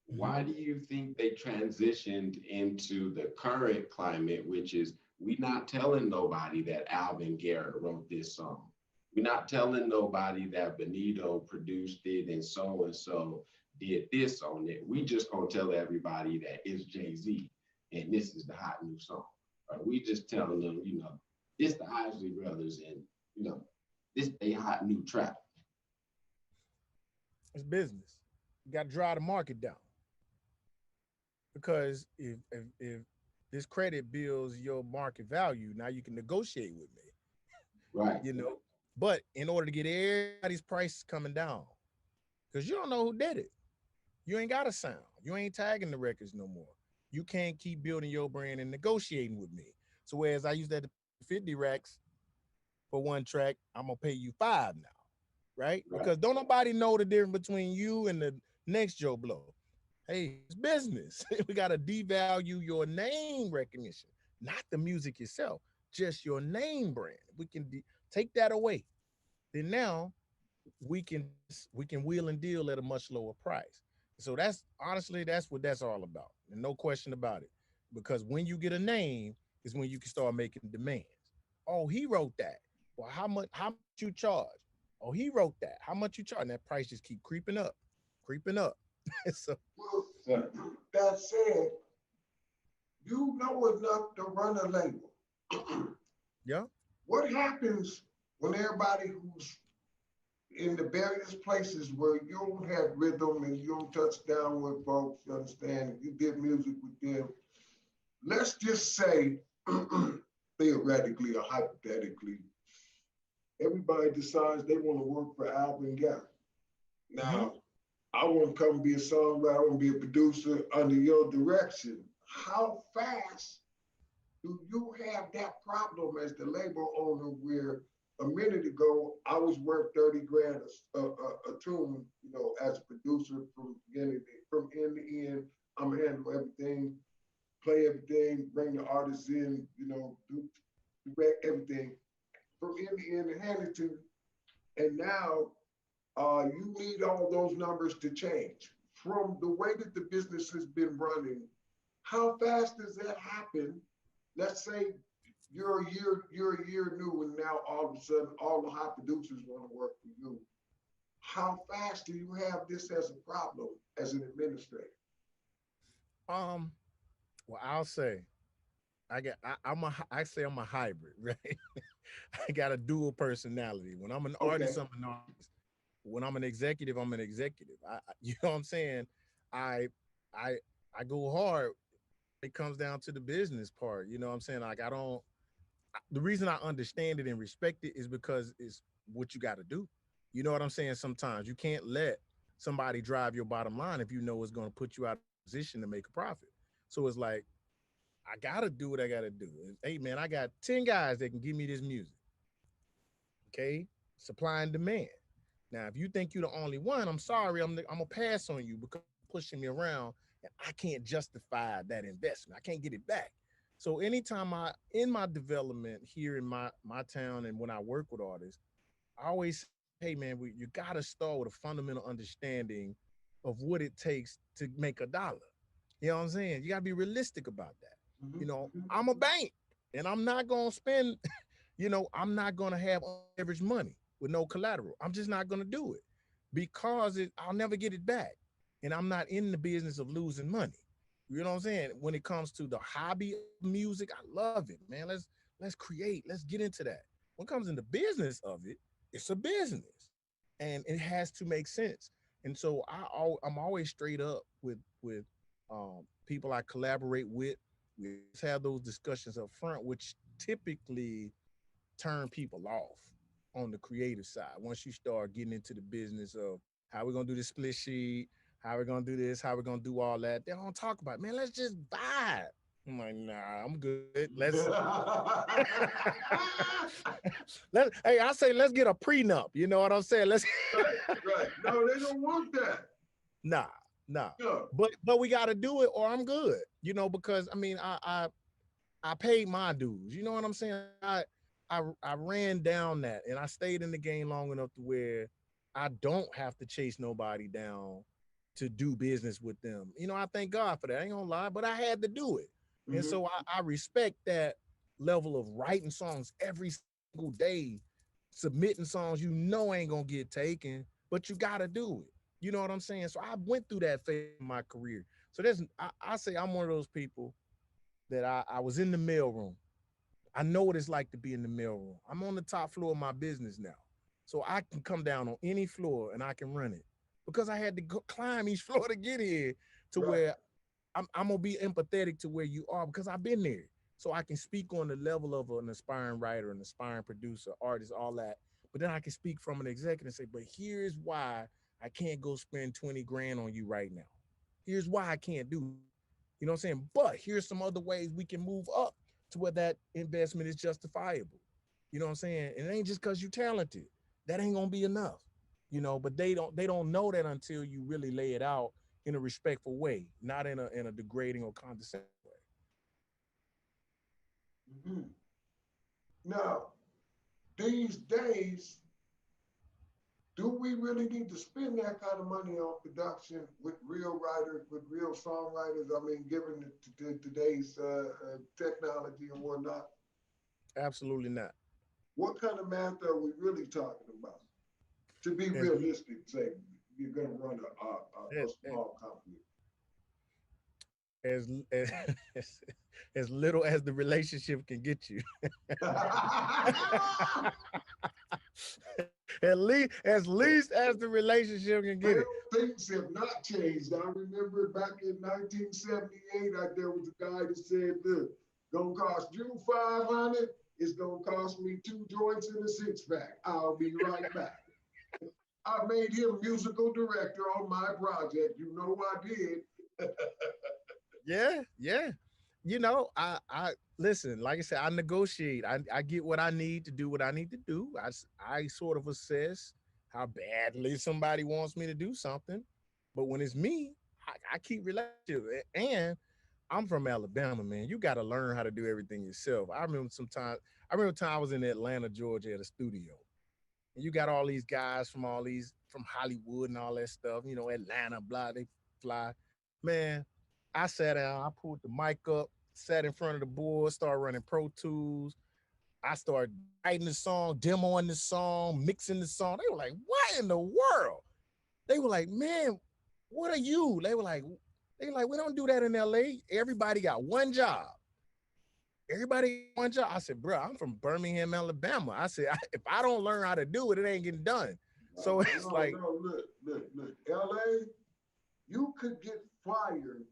Why do you think they transitioned into the current climate, which is we not telling nobody that Alvin Garrett wrote this song? We're not telling nobody that Benito produced it and so did this on it. We just gonna tell everybody that it's Jay-Z and this is the hot new song. Or we just telling them, it's the Isley Brothers and, this they hot new track. It's business. You got to drive the market down. Because if this credit builds your market value, now you can negotiate with me. Right. But in order to get everybody's prices coming down, because you don't know who did it. You ain't got a sound. You ain't tagging the records no more. You can't keep building your brand and negotiating with me. So whereas I used that 50 racks for one track, I'm gonna pay you 5 now, right? Because don't nobody know the difference between you and the next Joe Blow. Hey, it's business. We gotta devalue your name recognition, not the music itself, just your name brand. We can take that away. Then now we can wheel and deal at a much lower price. So that's honestly what that's all about, and no question about it. Because when you get a name is when you can start making demands. Oh, he wrote that. Well, how much you charge? Oh, he wrote that. How much you charge? And that price just keep creeping up, creeping up. So, Well, that said, you know enough to run a label. yeah. What happens when everybody who's in the various places where you don't have rhythm and you don't touch down with folks, you understand, you did music with them. Let's just say, theoretically or hypothetically, everybody decides they want to work for Alvin Garrett. Now, I want to come be a songwriter, I want to be a producer under your direction. How fast do you have that problem as the label owner where a minute ago, I was worth 30 grand a tune, as a producer from end to end. I'm handling everything, play everything, bring the artists in, do direct everything from end to end and hand it to you. And now you need all those numbers to change. From the way that the business has been running, how fast does that happen? Let's say you're a year new, and now all of a sudden all the hot producers want to work for you. How fast do you have this as a problem as an administrator? Well, I'll say I say I'm a hybrid, right? I got a dual personality. When I'm an artist, I'm an artist. When I'm an executive, I'm an executive. You know what I'm saying? I I I go hard. It comes down to the business part. You know what I'm saying? Like the reason I understand it and respect it is because it's what you got to do. You know what I'm saying? Sometimes you can't let somebody drive your bottom line if you know it's going to put you out of position to make a profit. So it's like, I got to do what I got to do. Hey, man, I got 10 guys that can give me this music. Okay? Supply and demand. Now, if you think you're the only one, I'm sorry, I'm going to pass on you because you're pushing me around and I can't justify that investment. I can't get it back. So anytime in my development here in my town and when I work with artists, I always say hey man, you gotta start with a fundamental understanding of what it takes to make a dollar. You know what I'm saying? You gotta be realistic about that. You Mhm, know, mhm. I'm a bank and I'm not gonna spend, I'm not gonna have average money with no collateral. I'm just not gonna do it because I'll never get it back. And I'm not in the business of losing money. You know what I'm saying? When it comes to the hobby of music, I love it, man. Let's create, let's get into that. When it comes in the business of it, it's a business and it has to make sense. And so I'm always straight up with people I collaborate with. We always have those discussions up front, which typically turn people off on the creative side. Once you start getting into the business of how we're gonna do the split sheet, how we're gonna do this, how we're gonna do all that, they don't talk about, man, let's just vibe. I'm like, nah, I'm good. Hey, I say let's get a prenup. You know what I'm saying? Let's Right, right. No, they don't want that. nah, nah. No. But we gotta do it or I'm good. Because I mean I paid my dues. You know what I'm saying? I ran down that and I stayed in the game long enough to where I don't have to chase nobody down to do business with them. I thank God for that. I ain't gonna lie, but I had to do it. And Mhm. so I respect that level of writing songs every single day, submitting songs ain't gonna get taken, but you gotta do it. You know what I'm saying? So I went through that phase in my career. So I say I'm one of those people that I was in the mailroom. I know what it's like to be in the mailroom. I'm on the top floor of my business now. So I can come down on any floor and I can run it because I had to climb each floor to get here to Right. where I'm going to be empathetic to where you are because I've been there. So I can speak on the level of an aspiring writer, an aspiring producer, artist, all that. But then I can speak from an executive and say, but here's why I can't go spend 20 grand on you right now. Here's why I can't do that. You know what I'm saying? But here's some other ways we can move up to where that investment is justifiable. You know what I'm saying? And it ain't just because you're talented. That ain't gonna be enough. But they don't know that until you really lay it out in a respectful way, not in a degrading or condescending way. Mhm. Now, these days, do we really need to spend that kind of money on production with real writers, with real songwriters? I mean, given today's technology and whatnot, Absolutely not. what kind of math are we really talking about? To be As realistic, say you're going to run a as small company. as as, as little as the relationship can get you. As least as the relationship can get Well, it. things have not changed. I remember back in 1978, there was a guy that said, look, gonna cost you 500, it's gonna cost me 2 joints and a six-pack. I'll be right back. I made him musical director on my project. You know I did. Yeah, yeah. I listen, like I said, I negotiate. I get what I need to do what I need to do. I sort of assess how badly somebody wants me to do something. But when it's me, I keep relationship. And I'm from Alabama, man. You got to learn how to do everything yourself. I remember time I was in Atlanta, Georgia at a studio. And you got all these guys from Hollywood and all that stuff, Atlanta, blah, they fly. Man, I sat down, I pulled the mic up, sat in front of the board, started running Pro Tools. I started writing the song, demoing the song, mixing the song. They were like, what in the world? They were like, man, what are you? They were like, we don't do that in LA. Everybody got one job. Everybody got one job. I said, bro, I'm from Birmingham, Alabama. I said, if I don't learn how to do it, it ain't getting done. No, So it's no, like, no, look. LA, you could get fired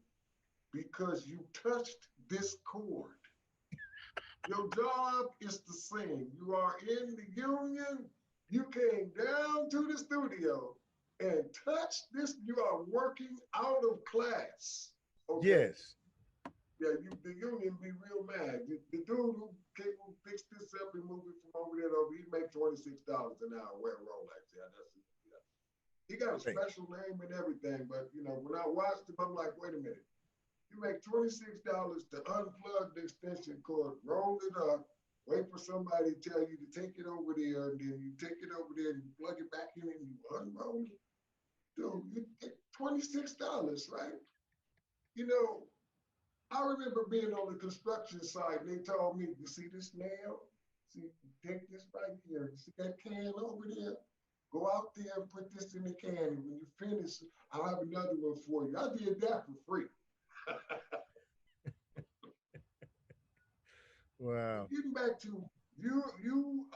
because you touched this chord. Your job is to sing. You are in the union. You came down to the studio and touched this. You are working out of class. Okay. yes, Yeah, the union be real mad. The dude who came who fixed this up and moved it from over there to over, he make $26 an hour wearing Rolex. Yeah, that's it. Yeah. He got a right. special name and everything, but when I watched him, I'm like, wait a minute. You make $26 to unplug the extension cord, roll it up, Wait for somebody to tell you to take it over there, and then you take it over there and you plug it back in and you unroll it. Dude, you get $26, right? You know, I remember being on the construction site and they told me, you see this nail? See, take this right here. You see that can over there? Go out there and put this in the can. And when you finish, I'll have another one for you. I did that for free. Wow. Getting back to you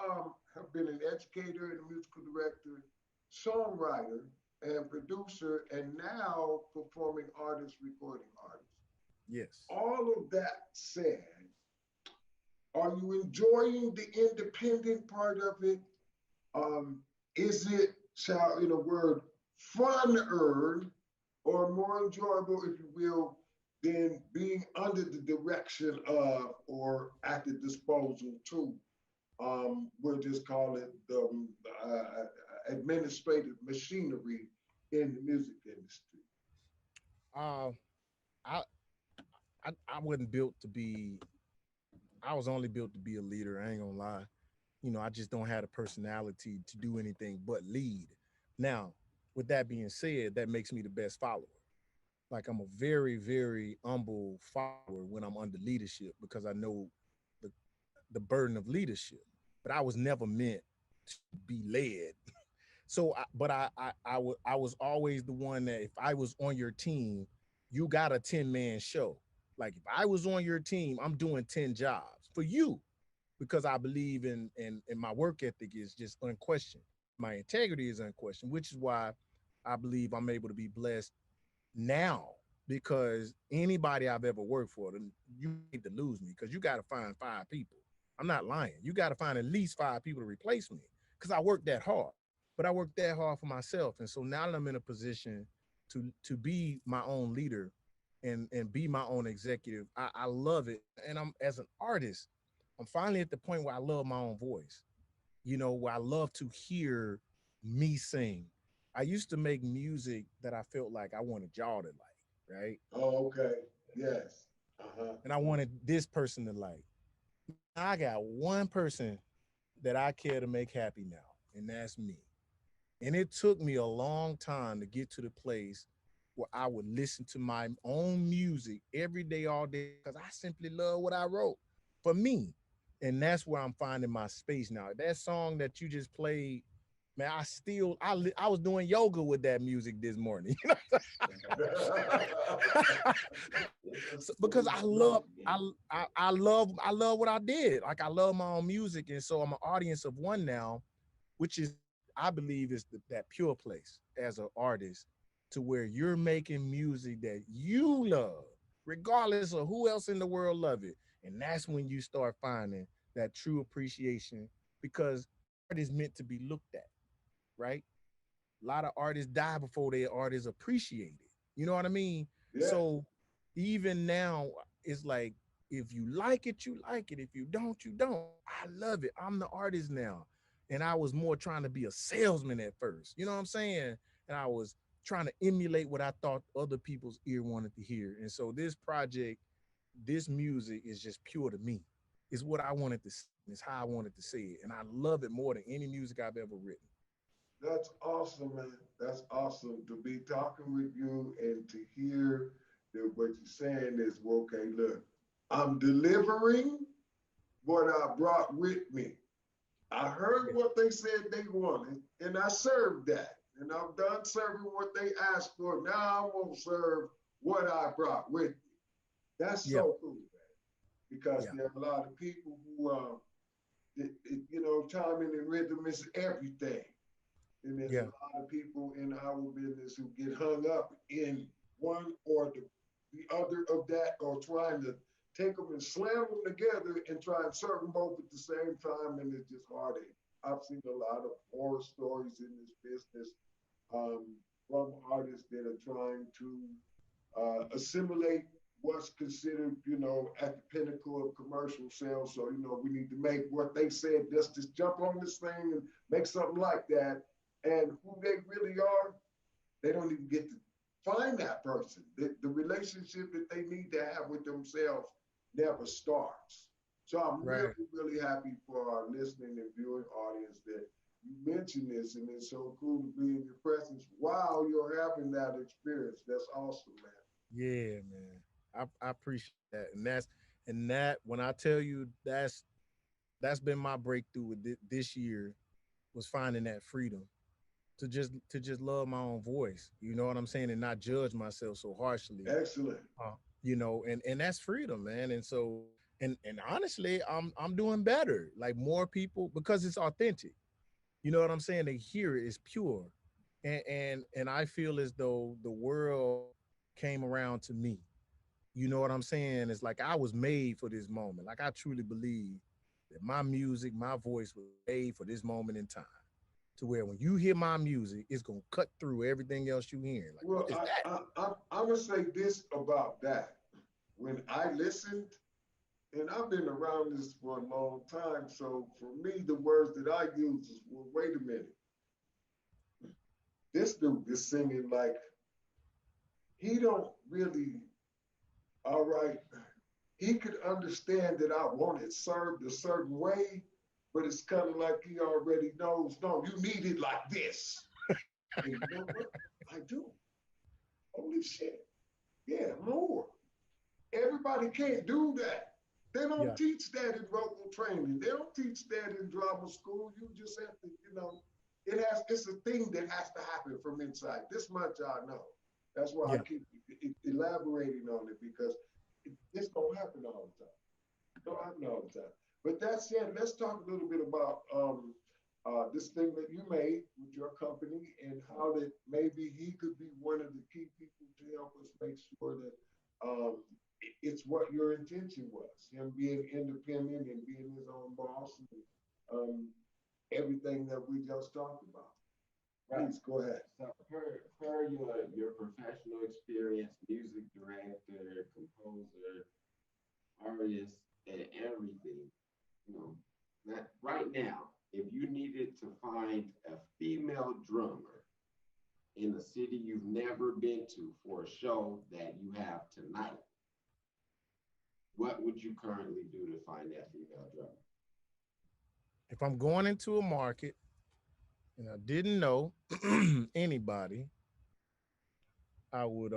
have been an educator and a musical director, songwriter, and producer, and now performing artist, recording artist. Yes. All of that said, are you enjoying the independent part of it? Um, is it, shall in a word, fun-earned or more enjoyable, if you will, than being under the direction of or at the disposal to, we'll just call it the administrative machinery in the music industry? Uh, I, I wasn't built to be. I was only built to be a leader. I ain't gonna lie. I just don't have the personality to do anything but lead. Now, with that being said, that makes me the best follower. Like I'm a very, very humble follower when I'm under leadership because I know the the burden of leadership. But I was never meant to be led. So, I was always the one that if I was on your team, you got a 10-man show. Like if I was on your team, I'm doing 10 jobs for you because I believe in my work ethic is just unquestioned. My integrity is unquestioned, which is why I believe I'm able to be blessed now because anybody I've ever worked for, you need to lose me because you got to find 5 people. I'm not lying. You got to find at least 5 people to replace me because I worked that hard. But I worked that hard for myself, and so now that I'm in a position to be my own leader and be my own executive, I love it. And I'm as an artist, I'm finally at the point where I love my own voice. Where I love to hear me sing. I used to make music that I felt like I wanted y'all to like, right? Oh, okay. Yes. Uh-huh. And I wanted this person to like. I got one person that I care to make happy now, and that's me. And it took me a long time to get to the place where I would listen to my own music every day, all day, because I simply love what I wrote for me. And that's where I'm finding my space now. That song that you just played, man, I was doing yoga with that music this morning. Because I love what I did. Like I love my own music, and so I'm an audience of one now, which is I believe is that pure place as an artist to where you're making music that you love, regardless of who else in the world love it. And that's when you start finding that true appreciation because art is meant to be looked at, right? A lot of artists die before their art is appreciated. You know what I mean? Yeah. So even now, it's like if you like it, you like it. If you don't, you don't. I love it. I'm the artist now. And I was more trying to be a salesman at first. You know what I'm saying? And I was trying to emulate what I thought other people's ear wanted to hear. And so this project, this music is just pure to me. It's what I wanted to see. It's how I wanted to say it. And I love it more than any music I've ever written. That's awesome, man. That's awesome to be talking with you and to hear that what you're saying is, well, okay, look, I'm delivering what I brought with me. I heard what they said they wanted, and I served that. And I'm done serving what they asked for. Now I'm going to serve what I brought with me. That's Yeah. so cool, man. Because Yeah. there are a lot of people who, timing and rhythm is everything. And there's a Yeah. lot of people in our business who get hung up in one or the other of that, or trying to take them and slam them together and try and serve them both at the same time, and it's just heartache. I've seen a lot of horror stories in this business um, from artists that are trying to assimilate what's considered, at the pinnacle of commercial sales. So, we need to make what they said, just jump on this thing and make something like that. And who they really are, they don't even get to find that person. The relationship that they need to have with themselves never starts. So I'm really, Right. really happy for our listening and viewing audience that you mentioned this, and it's so cool to be in your presence while you're having that experience. That's awesome, man. Yeah, man. I appreciate that. And that when I tell you that's been my breakthrough with this year was finding that freedom to just love my own voice. You know what I'm saying? And not judge myself so harshly. Excellent. And that's freedom, man. And so and honestly, I'm doing better. Like more people because it's authentic. You know what I'm saying? They hear it, it's pure. And I feel as though the world came around to me. You know what I'm saying? It's like I was made for this moment. Like I truly believe that my music, my voice was made for this moment in time. To where when you hear my music, it's gonna cut through everything else you hearing. Like, what Well, is that? I'm gonna say this about that. When I listened, and I've been around this for a long time, so for me, the words that I use is, well, wait a minute, this dude is singing like he don't really, all right, he could understand that I want it served a certain way, but it's kind of like he already knows, no, you need it like this. And you know what? I do. Holy shit. Yeah, more. Everybody can't do that. They don't Yeah, teach that in vocal training. They don't teach that in drama school. You just have to, it's a thing that has to happen from inside. This much I know. That's why I yeah. keep elaborating on it because this don't happen all the time. Don't happen all the time. But that said, let's talk a little bit about this thing that you made with your company and how that maybe he could be one of the key people to help us make sure that it's what your intention was. Him being independent and being his own boss and um, everything that we just talked about. Right. Please go ahead. So per your professional experience, music director, composer, artist, and everything, you know, that right now, if you needed to find a female drummer in a city you've never been to for a show that you have tonight, what would you currently do to find that female drummer? If I'm going into a market and I didn't know anybody, I would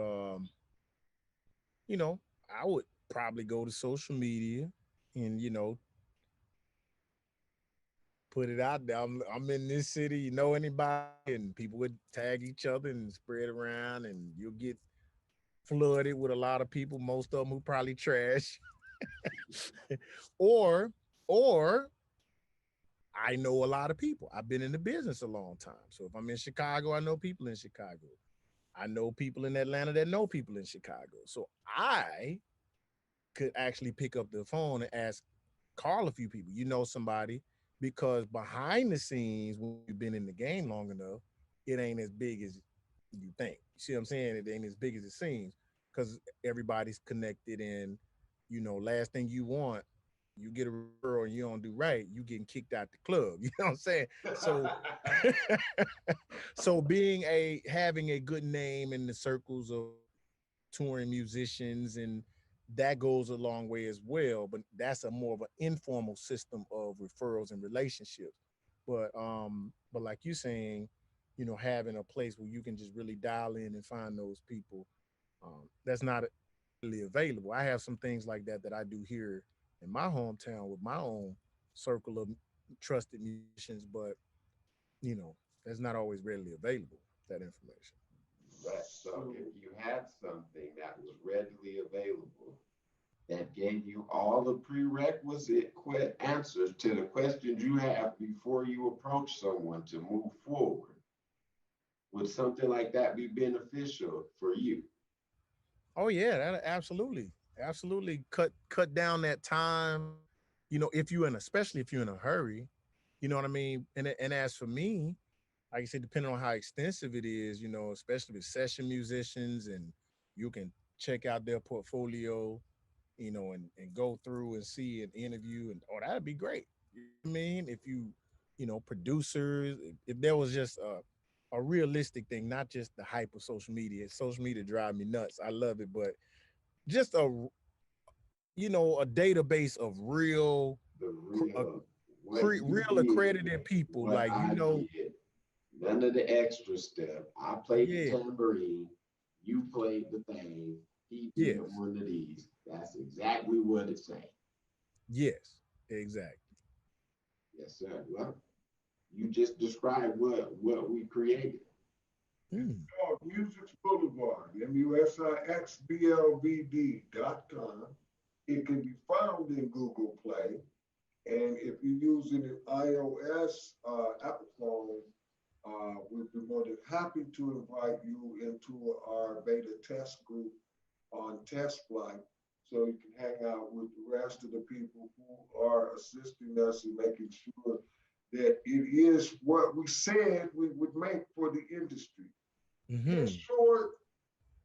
you know, I would probably go to social media and put it out there. I'm in this city, you know anybody, and people would tag each other and spread around, and you'll get flooded with a lot of people, most of them who probably trash, or or I know a lot of people. I've been in the business a long time, so if I'm in Chicago, I know people in Chicago. I know people in Atlanta that know people in Chicago, so I could actually pick up the phone and call a few people. You know somebody because behind the scenes, when you've been in the game long enough, it ain't as big as you think. You see what I'm saying? It ain't as big as it seems because everybody's connected. And last thing you want, you get a referral and you don't do right, you getting kicked out the club. You know what I'm saying? So, so having a good name in the circles of touring musicians, and that goes a long way as well, but that's a more of an informal system of referrals and relationships. But like you saying, having a place where you can just really dial in and find those people, that's not really available. I have some things like that I do here in my hometown with my own circle of trusted musicians, but you know that's not always readily available, that information. Right. So if you had something that was readily available that gave you all the prerequisite answers to the questions you have before you approach someone to move forward, would something like that be beneficial for you? Oh yeah, that absolutely cut down that time. If you're in, especially if you're in a hurry, you know what I mean. And as for me, like I said, depending on how extensive it is, especially with session musicians, and you can check out their portfolio, and go through and see an interview, and that'd be great. You know what I mean, if producers, if there was just a realistic thing, not just the hype of social media. Social media drive me nuts. I love it, but just a database of real, The uh, real, what you real did, accredited people. what Like, I did, none of the extra stuff. I played the yeah, tambourine, you played the thing, he did yes, one of these. That's exactly what it say. yes, exactly. Yes, sir. Well, you just described what we created. It's Mm. called Music's Boulevard, musixblvd.com. It can be found in Google Play. And if you're using an iOS Apple phone, we'd be more than happy to invite you into our beta test group on test flight so you can hang out with the rest of the people who are assisting us in making sure that it is what we said we would make for the industry. In Hmm. short,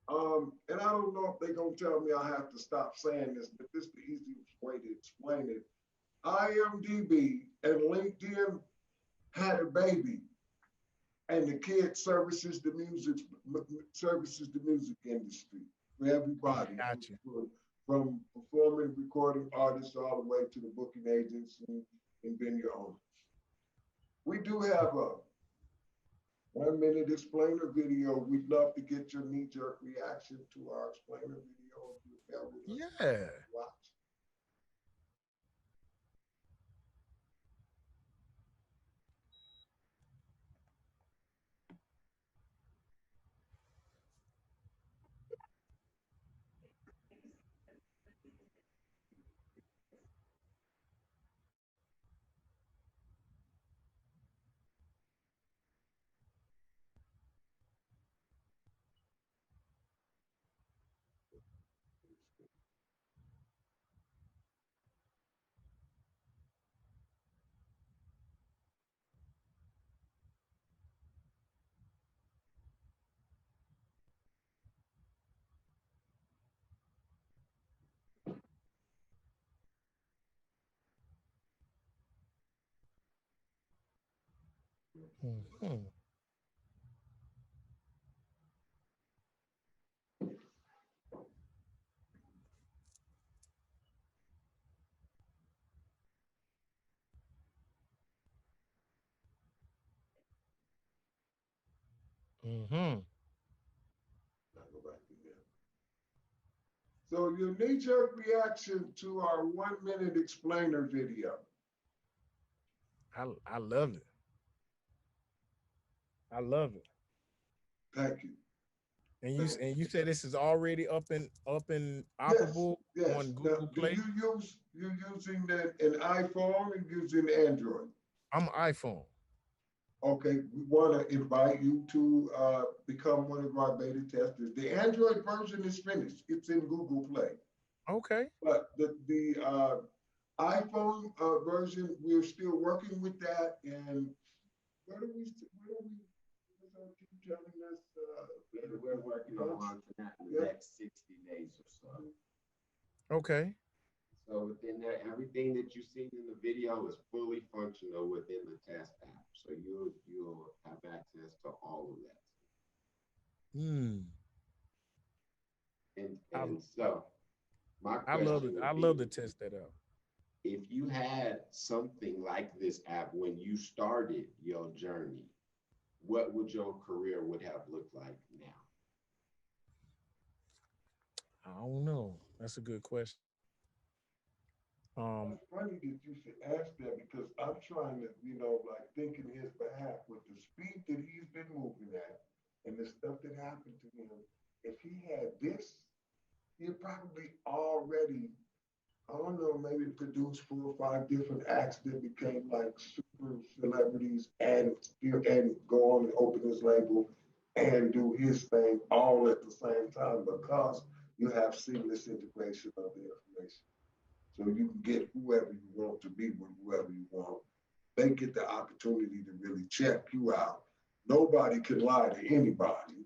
and I don't know if they're gonna tell me I have to stop saying this, but this is the easiest way to explain it. IMDb and LinkedIn had a baby, and the kid services the music industry for everybody, Gotcha. from performing, recording artists all the way to the booking agents and venue owners. We do have a 1 minute explainer video. We'd love to get your knee-jerk reaction to our explainer video if you're there with us. Yeah. Watch. Hmm. Hmm. Now go back again. So your knee-jerk reaction to our 1 minute explainer video. I love it. I love it. Thank you. And you said this is already up and Yes, operable yes. on Now, Google do Play. you using an iPhone and using Android? I'm iPhone. Okay, we want to invite you to become one of our beta testers. The Android version is finished. It's in Google Play. Okay. But the iPhone version, we're still working with that. And where do we, what's our team telling us? We're working on that in the Yeah. next 60 days or so. Okay. So within there, everything that you see in the video is fully functional within the test app. So you'll have access to all of that. Hmm. And I and so my I love it. question I would love be, to test that out. if you had something like this app when you started your journey, what would your career would have looked like now? I don't know. That's a good question. Um. It's funny that you should ask that because I'm trying to, like think in his behalf with the speed that he's been moving at and the stuff that happened to him. If he had this, he'd probably already, I don't know, maybe produced 4 or 5 different acts that became like super celebrities and go on and open his label and do his thing all at the same time because you have seamless integration of the information. So you can get whoever you want to be with whoever you want. They get the opportunity to really check you out. Nobody can lie to anybody. Mhm.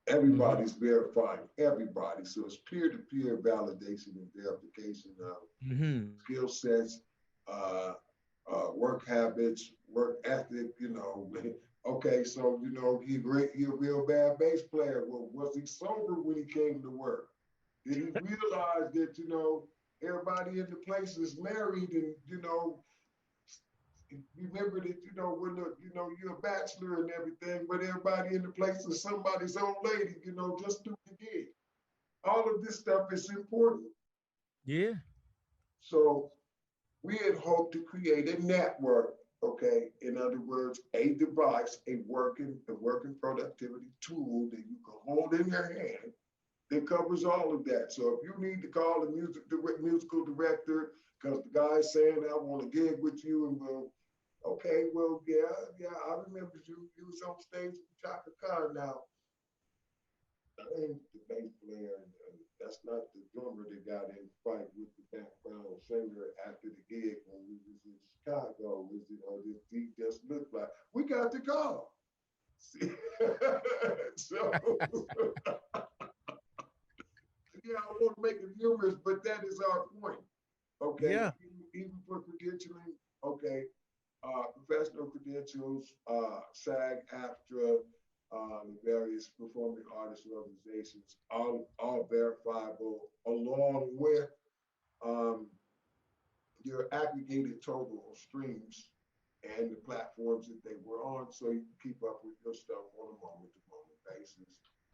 Everybody's verifying everybody. So it's peer-to-peer validation and verification of Mhm. skill sets, work habits, work ethic. Okay, so he a real bad bass player. Well, was he sober when he came to work? Did he realize that everybody in the place is married, and remember that when you're a bachelor and everything, but everybody in the place is somebody's own lady, just do the gig. All of this stuff is important. Yeah. So we had hoped to create a network, okay? In other words, a device, a working productivity tool that you can hold in your hand that covers all of that. So if you need to call the musical director because the guy's saying, I want to gig with you, and okay, well, yeah, I remember you. You was on stage with Chaka Khan. Now, I ain't the bass player, and that's not the drummer that got in the fight with the background singer after the gig when we was in Chicago. Is it, or did he just look like? We got the call. See? So, yeah, I want to make it humorous, but that is our point. Okay, Yeah. even for credentialing, okay, professional credentials, SAG, AFTRA, the various performing artist organizations, all verifiable, along with um, your aggregated total of streams and the platforms that they were on, so you can keep up with your stuff on a moment-to-moment basis.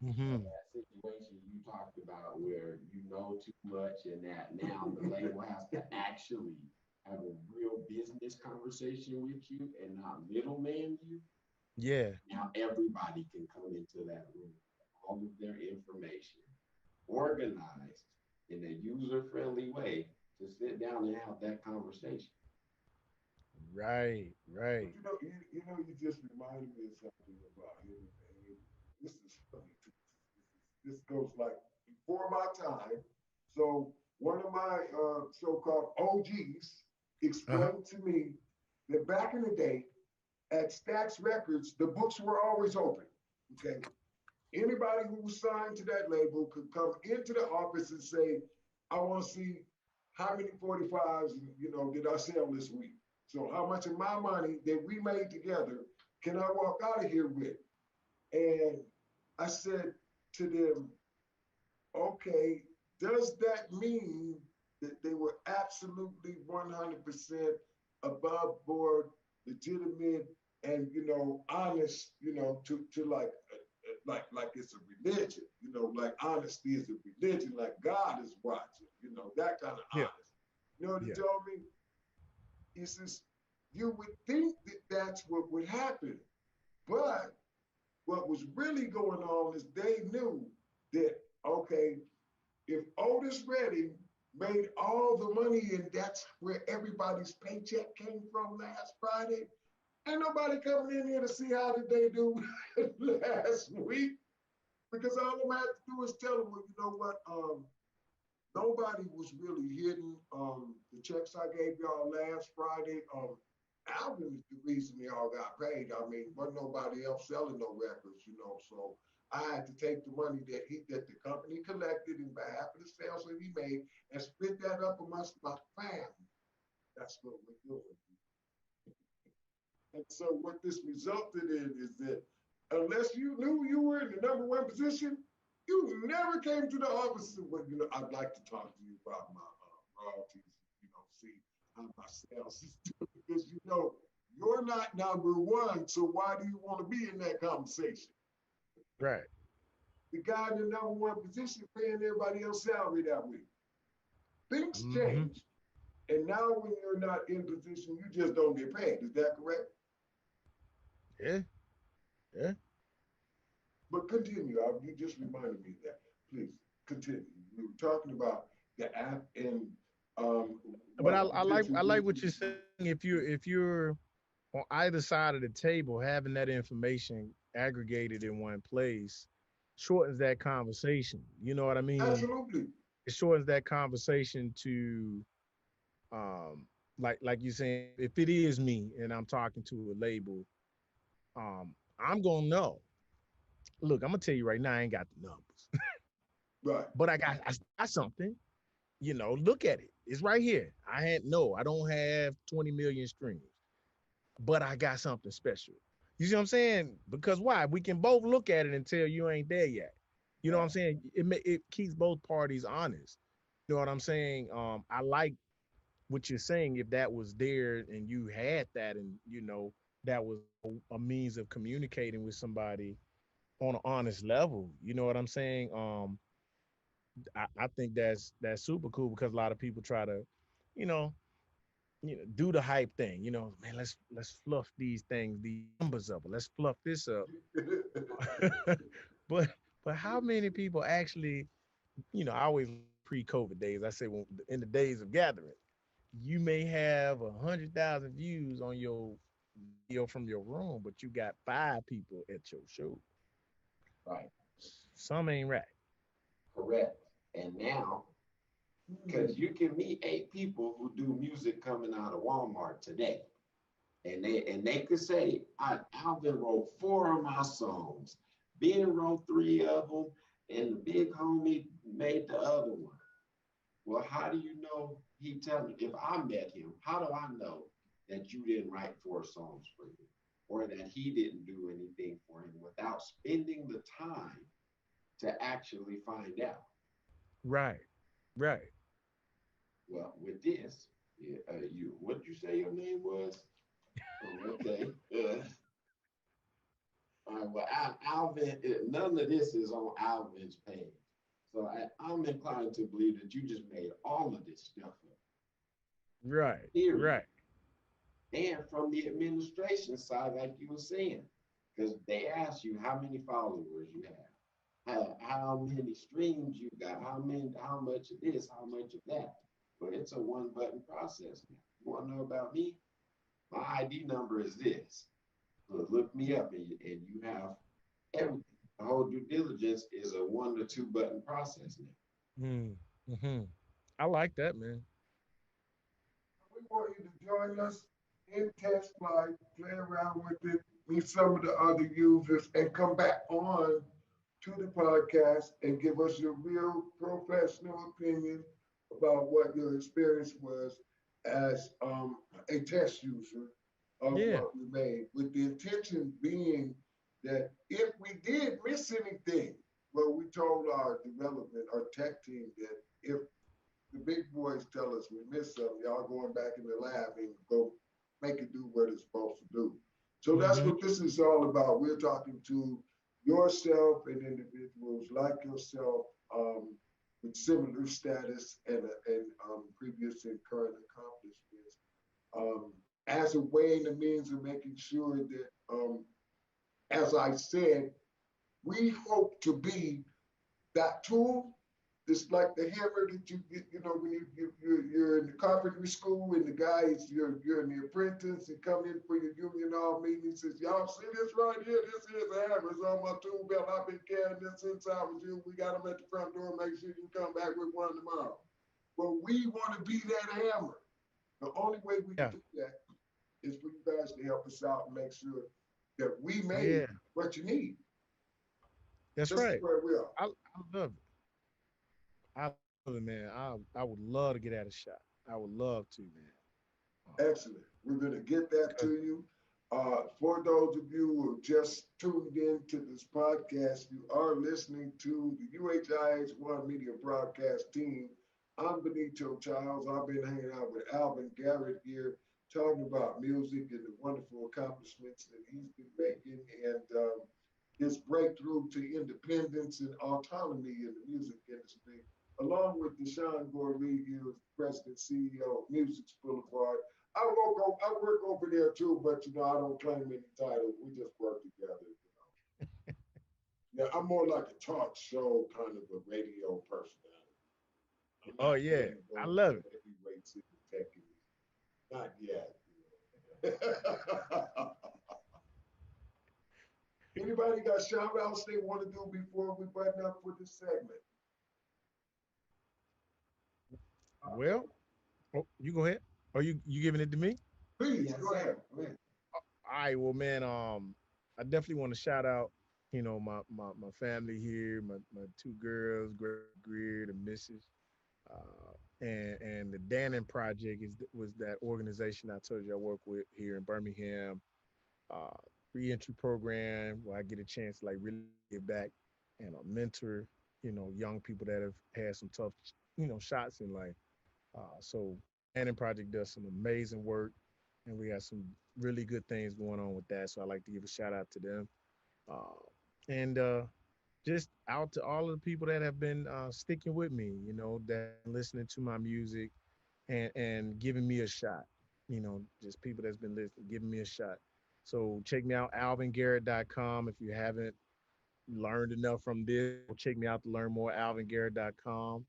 Mm-hmm. That situation you talked about where you know too much and that now the label has to actually have a real business conversation with you and not middleman you. Yeah. Now everybody can come into that room, all of their information, organized in a user-friendly way to sit down and have that conversation. Right. But Right. you just reminded me of something about him. And this is funny too. This goes like before my time. So one of my so-called OGs Uh-huh. explained to me that back in the day at Stax Records, the books were always open. Okay. Anybody who was signed to that label could come into the office and say, I want to see how many 45s, did I sell this week? So how much of my money that we made together can I walk out of here with? And I said to them, okay, does that mean that they were absolutely 100% above board, legitimate, and honest, to like it's a religion, like honesty is a religion, like God is watching, that kind of Yeah. honest. You know what he Yeah. told me? He says, you would think that that's what would happen, but what was really going on is they knew that, okay, if Otis Redding made all the money and that's where everybody's paycheck came from last Friday, ain't nobody coming in here to see how did they do last week, because all I'm have to do is tell them, well, you know what, nobody was really hitting the checks I gave y'all last Friday. Alvin is the reason they all got paid. I mean, wasn't nobody else selling no records, so I had to take the money that the company collected in behalf of the sales that he made and split that up amongst my family. That's what we're doing. And so what this resulted in is that unless you knew you were in the number one position, you never came to the office and went, I'd like to talk to you about my royalties, see how my sales is doing. Because you're not number one, so why do you want to be in that conversation? Right. The guy in the number one position paying everybody else salary that week. Things Mm-hmm. change, and now when you're not in position, you just don't get paid. Is that correct? Yeah. Yeah. But continue. You just reminded me of that. Please continue. We were talking about the app and But I, what I like potential I like what you're business. saying. If you're on either side of the table, having that information aggregated in one place shortens that conversation. You know what I mean? Absolutely. It shortens that conversation to um like you saying, if it is me and I'm talking to a label, I'm gonna know. Look, I'm gonna tell you right now, I ain't got the numbers, Right. but I got something. Look at it. It's right here. I don't have 20 million streams, but I got something special. You see what I'm saying? Because why? We can both look at it and tell you ain't there yet. You know what I'm Right. saying? It keeps both parties honest. You know what I'm saying? I like what you're saying. If that was there and you had that, and that was a means of communicating with somebody on an honest level. You know what I'm saying? I think that's super cool because a lot of people try to, you know, do the hype thing. Man, let's fluff these things, these numbers up. Let's fluff this up. but but how many people actually, I always pre-COVID days. I say when in the days of gathering, you may have 100,000 views on your video from your room, but you got 5 people at your show. Right. Some ain't right. Correct. And now, because you can meet 8 people who do music coming out of Walmart today. And they could say, Alvin wrote 4 of my songs. Ben wrote 3 of them, and the big homie made the other one. Well, how do you know he tell me? If I met him, how do I know that you didn't write 4 songs for him, or that he didn't do anything for him without spending the time to actually find out? Right. Right. Well, with this, what did you say your name was? Oh, okay. All right, well, Alvin, none of this is on Alvin's page. So I'm inclined to believe that you just made all of this stuff up, Right. period. Right. And from the administration side, like you were saying, because they ask you how many followers you have, how many streams you got, how much of this, how much of that. But it's a one button process now. You want to know about me? My ID number is this. So look me up, and you have everything. The whole due diligence is a 1 to 2 button process now. Mm-hmm. I like that, man. We want you to join us in test flight, play around with it, meet some of the other users, and come back on to the podcast and give us your real professional opinion about what your experience was as a test user of Yeah. what we made, with the intention being that if we did miss anything, well, we told our development, our tech team that if the big boys tell us we missed something, y'all going back in the lab and go make it do what it's supposed to do. So that's Mm-hmm. what this is all about. We're talking to yourself and individuals like yourself with similar status and previous and current accomplishments as a way and a means of making sure that, as I said, we hope to be that tool. It's like the hammer that you get, when you're in the carpentry school and the guy is you're in the apprentice and come in for your union all meeting. He says, "Y'all see this right here? This is the hammer. It's on my tool belt. I've been carrying this since I was you. We got them at the front door. Make sure you come back with one tomorrow." Well, we want to be that hammer. The only way we can Yeah. do that is for you guys to help us out and make sure that we made Yeah. what you need. That's This is right. where we are. I love it. I love it, man. I would love to get at a shot. I would love to, man. Excellent. We're going to get that to 'Cause- you. For those of you who just tuned in to this podcast, you are listening to the UHIH1 Media Broadcast team. I'm Benito Childs. I've been hanging out with Alvin Garrett here, talking about music and the wonderful accomplishments that he's been making and his breakthrough to independence and autonomy in the music industry, along with Deshaun Gore-Reed, President CEO of Music Boulevard. I work over there too, but I don't claim any titles. We just work together. Yeah, I'm more like a talk show kind of a radio personality. I'm Oh not yeah, really I one of love the it. heavyweights in the tech industry. Not yet. Anybody got shout outs they want to do before we button up for this segment? Well, you go ahead. Are you giving it to me? Please Yes, go ahead. sir. Go ahead. All right, well, man, I definitely want to shout out, my family here, my 2 girls, Greer, the missus, and the Dannon Project was that organization I told you I work with here in Birmingham, uh, reentry program where I get a chance to like really give back and mentor, young people that have had some tough shots in life. So Cannon Project does some amazing work, and we have some really good things going on with that. So I like to give a shout out to them, uh, and just out to all of the people that have been sticking with me. That listening to my music and giving me a shot. Just people that's been listening, giving me a shot. So check me out, alvingarrett.com. If you haven't learned enough from this, check me out to learn more, alvingarrett.com.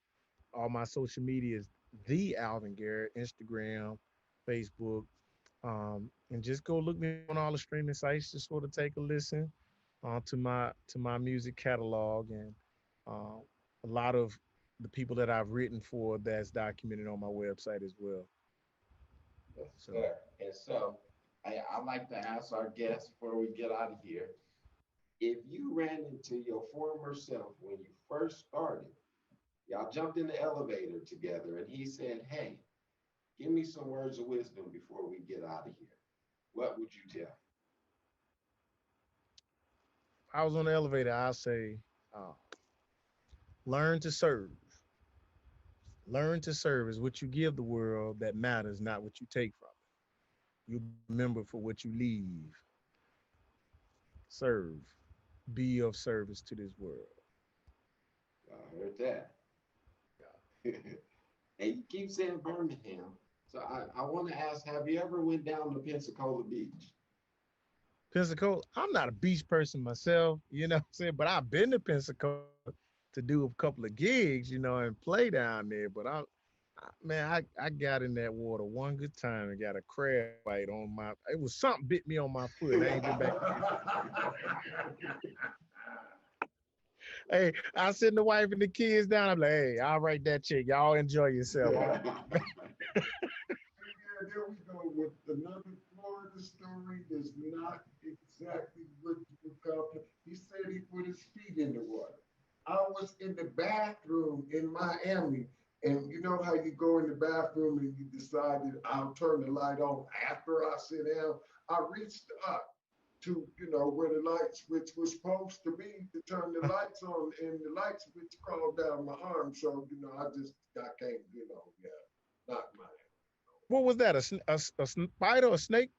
All my social media is the Alvin Garrett, Instagram, Facebook, and just go look me on all the streaming sites. Just sort of take a listen to my music catalog and uh, a lot of the people that I've written for that's documented on my website as well. Yes, So sir. And so I like to ask our guests before we get out of here, if you ran into your former self when you first started, y'all jumped in the elevator together and he said, hey, give me some words of wisdom before we get out of here, what would you tell? if I was on the elevator, I'll say, uh, learn to serve. Learn to serve is what you give the world that matters, not what you take from it. You remember for what you leave. Serve. Be of service to this world. I heard that. And you keep saying Birmingham. So I want to ask, have you ever went down to Pensacola Beach? Pensacola, I'm not a beach person myself, what I'm saying, but I've been to Pensacola to do a couple of gigs, and play down there. But man, I got in that water one good time and got a crab bite on my. It was something bit me on my foot. I ain't been back. Hey, I send the wife and the kids down. I'm like, hey, I'll write that check. Y'all enjoy yourself. Yeah, there we go with another Florida story that's not exactly what you would call it. He said he put his feet in the water. I was in the bathroom in Miami, and you know how you go in the bathroom and you decided I'll turn the light on after I sit down. I reached up to, where the light switch was supposed to be to turn the lights on, and the light switch crawled down my arm. So, I can't, yeah, not my. What was that? A spider or a snake?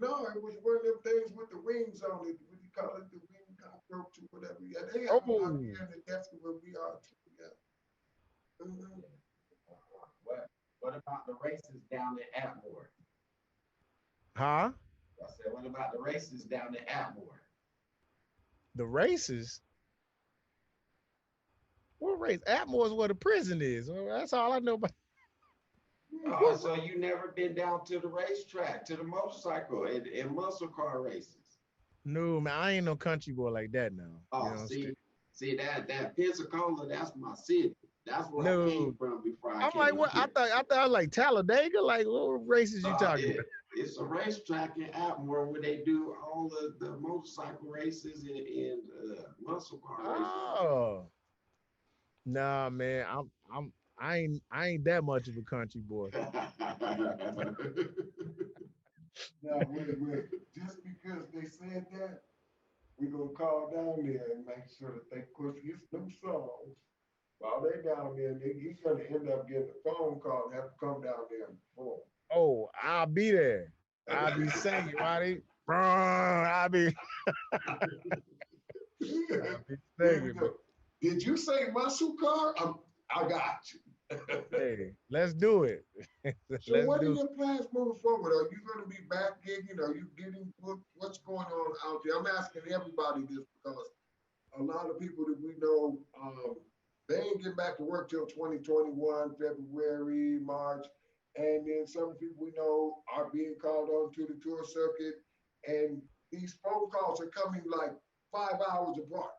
No, it was one of them things with the wings on it. What do you call it? The wing cockroach or whatever. Yeah, they have them out Oh, here, and that's where we are too. Yeah. Mhm. What about the races down in Atmore? huh? I said, what about the races down in Atmore? The races? What race? Atmore is where the prison is. Well, that's all I know about. Oh, so you never been down to the racetrack, to the motorcycle and muscle car races? No, man, I ain't no country boy like that now. Oh, see that Pensacola, that's my city. That's where I came No, from before I I'm like, came what? I here. thought like Talladega. Like, what races you talking about? It's a racetrack in Atmore where they do all the motorcycle races and muscle car races. Oh, nah, man, I ain't that much of a country boy. Now, wait. Just because they said that, we're going to call down there and make sure that they push his new songs. While they down there, he's going to end up getting a phone call and have to come down there and perform. Oh, I'll be there. I'll be singing, right? I'll be There we singing. go. Did you say muscle car? I got you. Hey, let's do it. So Let's what are do. your plans moving forward? Are you going to be back gigging? Are you getting booked? What's going on out there? I'm asking everybody this because a lot of people that we know, they ain't getting back to work till 2021, February, March. And then some people we know are being called on to the tour circuit. And these phone calls are coming like 5 hours apart.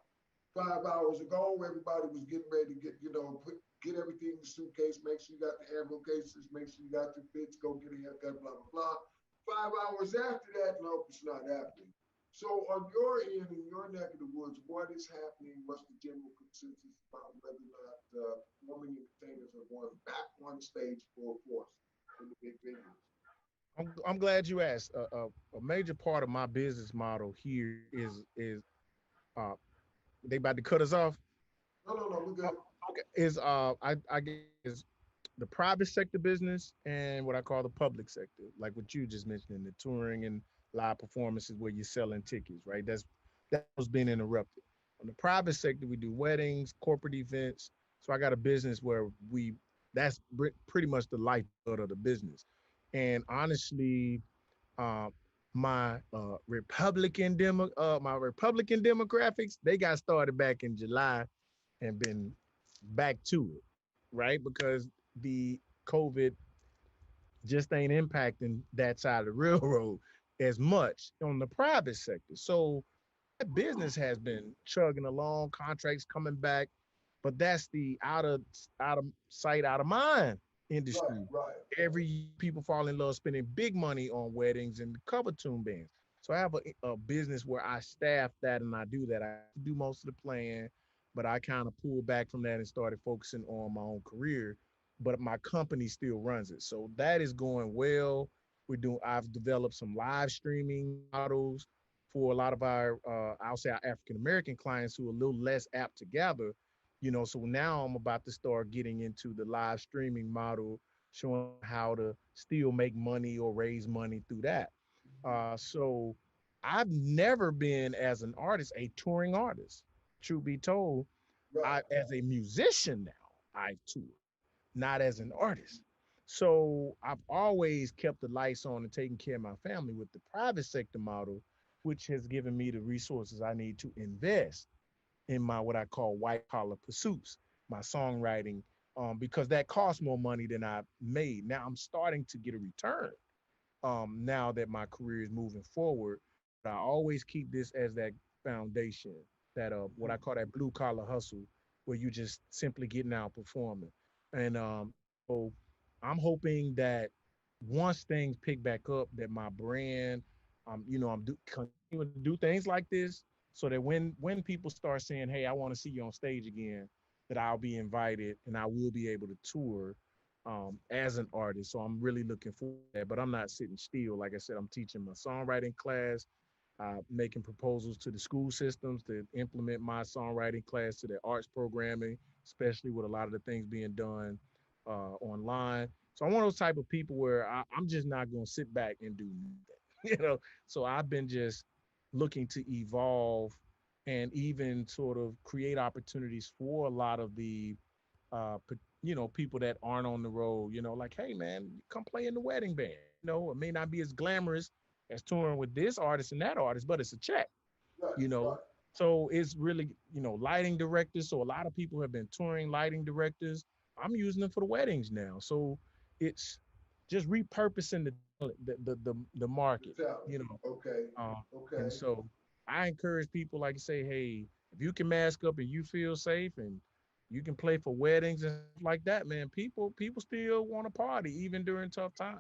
5 hours ago, everybody was getting ready to get everything in the suitcase, make sure you got the ammo cases, make sure you got the bits, go get a haircut, blah, blah, blah. 5 hours after that, nope, it's not happening. So on your end, in your neck of the woods, what is happening? What's the general consensus about whether or not performing entertainers are going back on stage full force in the big venues? I'm glad you asked. A major part of my business model here is uh they about to cut us off. No, we're good. Okay, is I guess is the private sector business and what I call the public sector, like what you just mentioned, the touring and live performances where you're selling tickets, right? That was being interrupted. On the private sector, we do weddings, corporate events. So I got a business where that's pretty much the lifeblood of the business. And honestly, uh, my Republican demographics, they got started back in July and been back to it, right? Because the COVID just ain't impacting that side of the railroad as much on the private sector. So that business has been chugging along, contracts coming back, but that's the out of sight, out of mind Right, industry. right. Every year, people fall in love spending big money on weddings and cover tune bands. So I have a business where I staff that and I do that. I do most of the plan, but I kind of pulled back from that and started focusing on my own career. But my company still runs it. So that is going well. I've developed some live streaming models for a lot of our I'll say our African American clients who are a little less apt to gather, so now I'm about to start getting into the live streaming model, showing how to still make money or raise money through that. So I've never been as an artist a touring artist. Truth be told, Right. I as a musician now I tour, not as an artist. So I've always kept the lights on and taking care of my family with the private sector model, which has given me the resources I need to invest in my what I call white collar pursuits, my songwriting, because that costs more money than I made. Now I'm starting to get a return now that my career is moving forward. But I always keep this as that foundation, that what I call that blue collar hustle, where you just simply getting out performing. And so I'm hoping that once things pick back up, that my brand, I'm continuing to do things like this, so that when people start saying, "Hey, I want to see you on stage again," that I'll be invited and I will be able to tour as an artist. So I'm really looking forward to that. But I'm not sitting still. Like I said, I'm teaching my songwriting class, making proposals to the school systems to implement my songwriting class to their arts programming, especially with a lot of the things being done online. So I'm one of those type of people where I'm just not going to sit back and do nothing. So I've been just looking to evolve and even sort of create opportunities for a lot of the people that aren't on the road, like, hey man, come play in the wedding band. It may not be as glamorous as touring with this artist and that artist, but it's a check, Right, you know. right. So it's really, lighting directors. So a lot of people have been touring lighting directors. I'm using them for the weddings now. So it's just repurposing the market, The talent. you know. Okay, And okay. so I encourage people like to say, hey, if you can mask up and you feel safe and you can play for weddings and stuff like that, man, people still want to party even during tough times.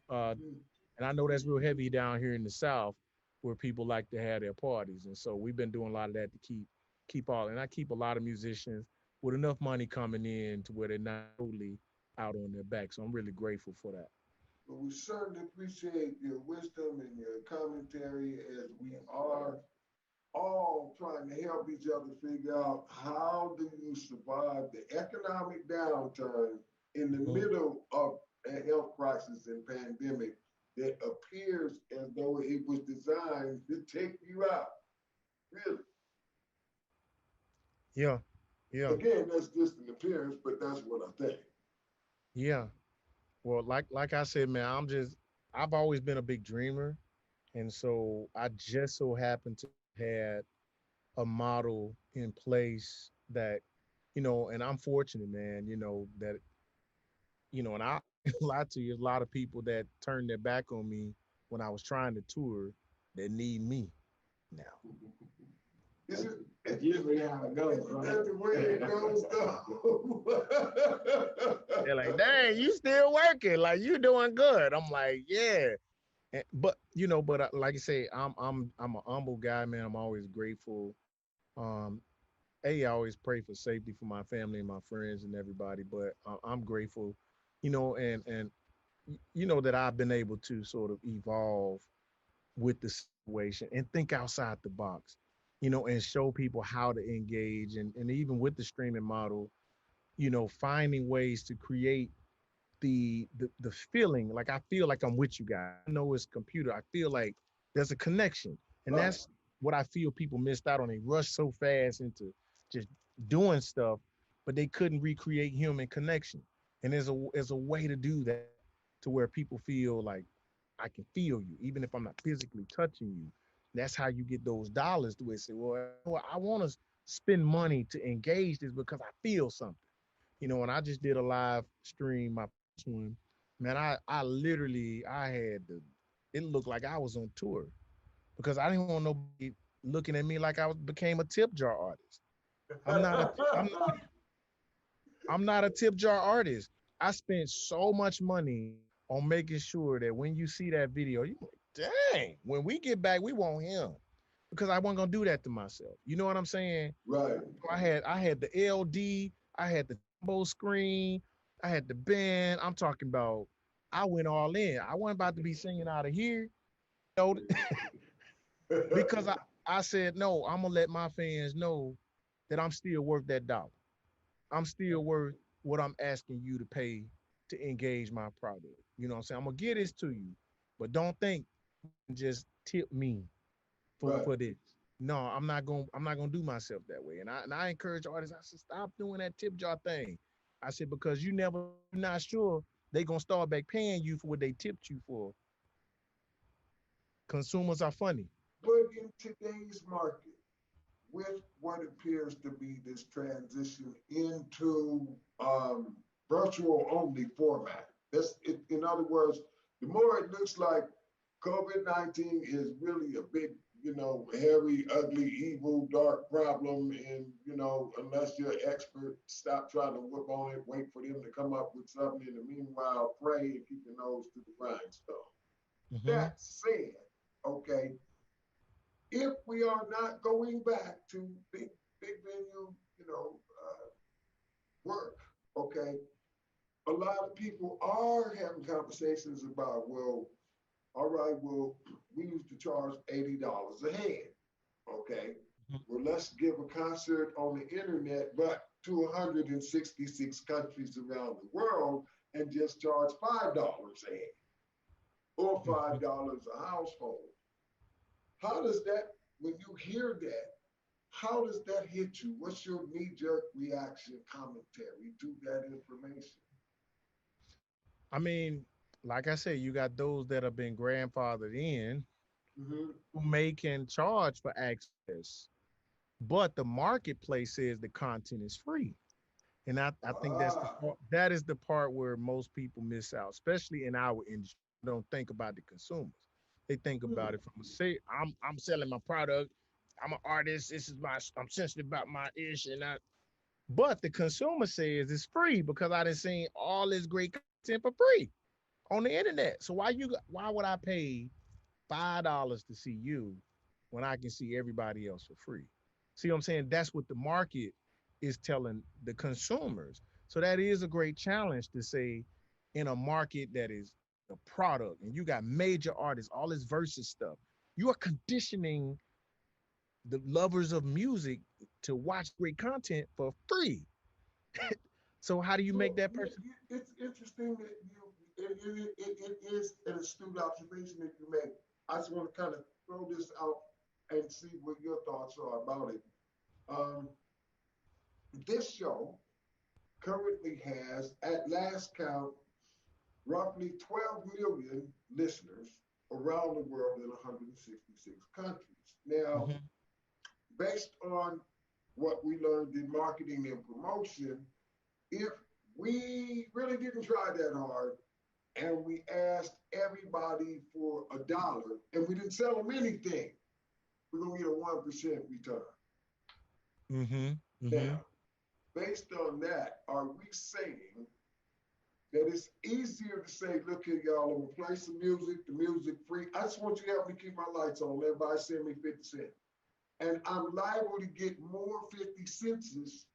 Uh, Mhm. and I know that's real heavy down here in the South where people like to have their parties. And so we've been doing a lot of that to keep all, and I keep a lot of musicians with enough money coming in to where they're not totally out on their back. So I'm really grateful for that. But we certainly appreciate your wisdom and your commentary as we are all trying to help each other figure out how do you survive the economic downturn in the Mhm. middle of a health crisis and pandemic that appears as though it was designed to take you out. Really. Yeah, yeah, Again, that's just an appearance, but that's what I think. yeah. Well, like I said, man, I've always been a big dreamer. And so I just so happened to had a model in place that, and I'm fortunate, man, that, and I lie to you, there's a lot of people that turned their back on me when I was trying to tour that need me now. Is it, That's usually how it goes, isn't right? that the way it goes, though? They're like, dang, you still working. Like, you doing good. I'm like, yeah. But, like I say, I'm a humble guy, man. I'm always grateful. Um, I always pray for safety for my family and my friends and everybody, but I'm grateful, and that I've been able to sort of evolve with the situation and think outside the box, and show people how to engage, and even with the streaming model, finding ways to create the feeling. Like I feel like I'm with you guys. I know it's computer. I feel like there's a connection. And Right. that's what I feel people missed out on. They rushed so fast into just doing stuff, but they couldn't recreate human connection. And there's a way to do that to where people feel like I can feel you, even if I'm not physically touching you. That's how you get those dollars to it. Say, well, I want to spend money to engage this because I feel something. And I just did a live stream, my first one, man, I literally I had the it looked like I was on tour because I didn't want nobody looking at me like became a tip jar artist. I'm not a I'm not a tip jar artist. I spent so much money on making sure that when you see that video, you like, dang, when we get back, we want him. Because I wasn't gonna do that to myself. You know what I'm saying? Right. I had the LD, I had the combo screen, I had the band. I'm talking about I went all in. I wasn't about to be singing out of here, know, because I said no, I'm gonna let my fans know that I'm still worth that dollar. I'm still worth what I'm asking you to pay to engage my product. You know what I'm saying? I'm gonna get this to you, but don't think just tip me Right. for this. No, I'm not gonna do myself that way. And I encourage artists, I said, stop doing that tip jar thing. I said, because you're not sure they gonna start back paying you for what they tipped you for. Consumers are funny. But in today's market, with what appears to be this transition into virtual only format. In other words, the more it looks like COVID-19 is really a big, hairy, ugly, evil, dark problem. And, unless you're an expert, stop trying to whip on it, wait for them to come up with something. In the meanwhile, pray and keep your nose to the grindstone. Hmm. That said, okay, if we are not going back to big venue, work, okay, a lot of people are having conversations about, well, all right, well, we used to charge $80 a head, okay. Well, let's give a concert on the internet, but to 166 countries around the world and just charge $5 a head or $5 a household. How does that, when you hear that, how does that hit you? What's your knee-jerk reaction commentary to that information? I mean, like I said, you got those that have been grandfathered in Mm-hmm. who may can charge for access, but the marketplace says the content is free. And I think Ah, that is the part where most people miss out, especially in our industry. They don't think about the consumers. They think about hmm, it from a say, I'm selling my product. I'm an artist. I'm sensitive about my ish and I but the consumer says it's free because I done seen all this great content for free on the internet. So why would I pay $5 to see you when I can see everybody else for free? See what I'm saying? That's what the market is telling the consumers. So that is a great challenge to say in a market that is a product and you got major artists, all this versus stuff. You are conditioning the lovers of music to watch great content for free. So how do you make well, that person? it's interesting that it is an astute observation that you make. I just want to kind of throw this out and see what your thoughts are about it. Um, this show currently has, at last count, roughly 12 million listeners around the world in 166 countries. Now, Mhm. based on what we learned in marketing and promotion, if we really didn't try that hard and we asked everybody for $1 and we didn't sell them anything, we're going to get a 1% return. Mhm. Now, Mhm. based on that, are we saying that it's easier to say, look here, y'all, I'm gonna play some music, the music free. I just want you to help me keep my lights on. Everybody send me 50 cents. And I'm liable to get more 50 cents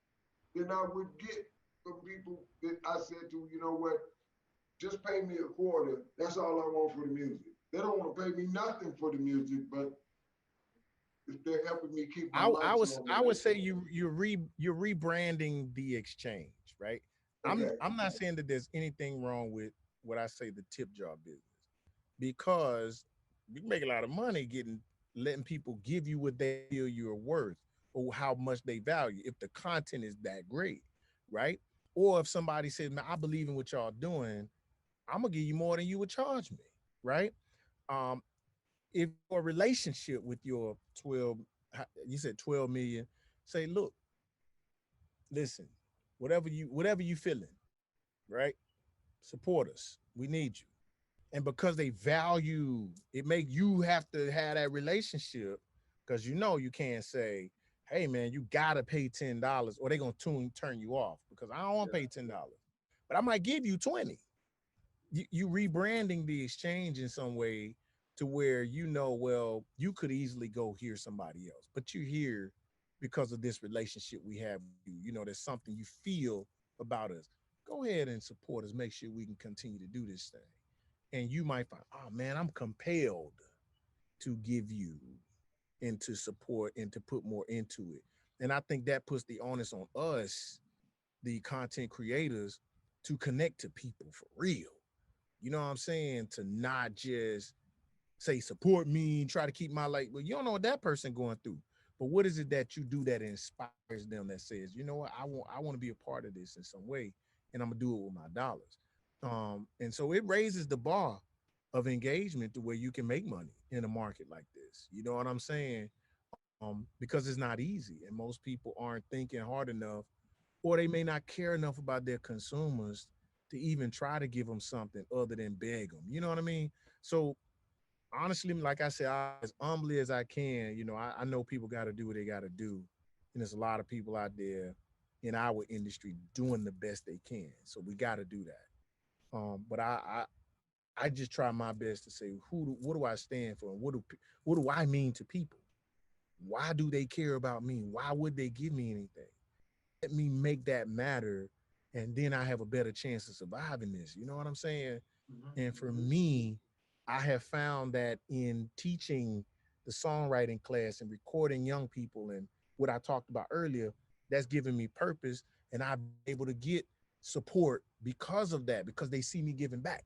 than I would get from people that I said to, you know what, just pay me a quarter. That's all I want for the music. They don't want to pay me nothing for the music, but if they're helping me keep my I lights was on, I then would that's say cool. you're rebranding the exchange. right? Okay. I'm not saying that there's anything wrong with what I say the tip jar business, because you can make a lot of money getting letting people give you what they feel you're worth or how much they value if the content is that great, right? Or if somebody says, man, I believe in what y'all doing, I'm gonna give you more than you would charge me, right? Um, if your relationship with your 12, you said 12 million, say, look, listen, whatever you feeling, right? Support us. We need you. And because they value it, make you have to have that relationship, because you can't say, hey man, you gotta pay $10 or they're gonna turn you off, because I don't want to pay $10. But I might give you 20. You rebranding the exchange in some way to where well, you could easily go hear somebody else, but you're here because of this relationship we have with you. There's something you feel about us. Go ahead and support us. Make sure we can continue to do this thing. And you might find, oh man, I'm compelled to give you and to support and to put more into it. And I think that puts the onus on us, the content creators, to connect to people for real. You know what I'm saying? To not just say support me and try to keep my light. Well, you don't know what that person going through. But what is it that you do that inspires them, that says, you know what, I want to be a part of this in some way, and I'm gonna do it with my dollars. And so it raises the bar of engagement to where you can make money in a market like this. You know what I'm saying? Because it's not easy, and most people aren't thinking hard enough, or they may not care enough about their consumers to even try to give them something other than beg them. You know what I mean? So honestly, like I said, as humbly as I can, I know people got to do what they got to do. And there's a lot of people out there in our industry doing the best they can. So we got to do that. But I just try my best to say, what do I stand for? And what do I mean to people? Why do they care about me? Why would they give me anything? Let me make that matter. And then I have a better chance of surviving this. You know what I'm saying? And for me, I have found that in teaching the songwriting class and recording young people and what I talked about earlier, that's given me purpose. And I've been able to get support because of that, because they see me giving back,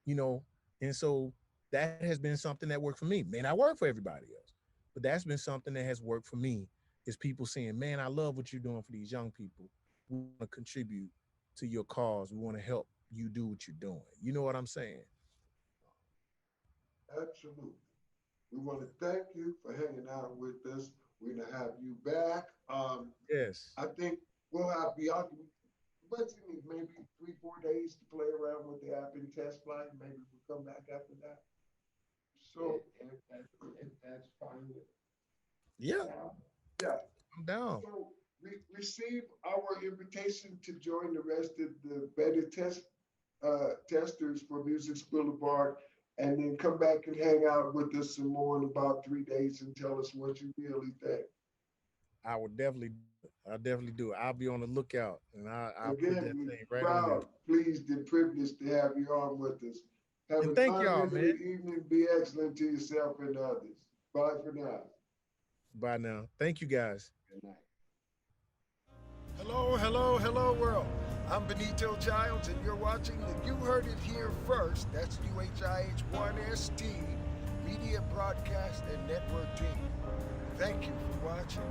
you know? And so that has been something that worked for me. May not work for everybody else, but that's been something that has worked for me, is people saying, man, I love what you're doing for these young people. We want to contribute to your cause. We want to help you do what you're doing. You know what I'm saying? Absolutely. We want to thank you for hanging out with us. We're gonna have you back. Yes. I think we'll have Bianca, but maybe 3, 4 days to play around with the app and test flight. Maybe we'll come back after that. So If that's fine. Yeah, yeah. I'm down. So we received our invitation to join the rest of the beta testers for Music's Boulevard, and then come back and hang out with us some more in about 3 days and tell us what you really think. I'll definitely do it. I'll be on the lookout, and I'll put that Again, we're thing right on there. proud, pleased, and privileged to have you on with us. Have And an thank y'all, man. unlimited evening. Be excellent to yourself and others. Bye for now. Bye now. Thank you guys. Good night. Hello, hello, hello, world. I'm Benito Childs, and you're watching the You Heard It Here First. That's UHIH1ST Media Broadcast and Network Team. Thank you for watching.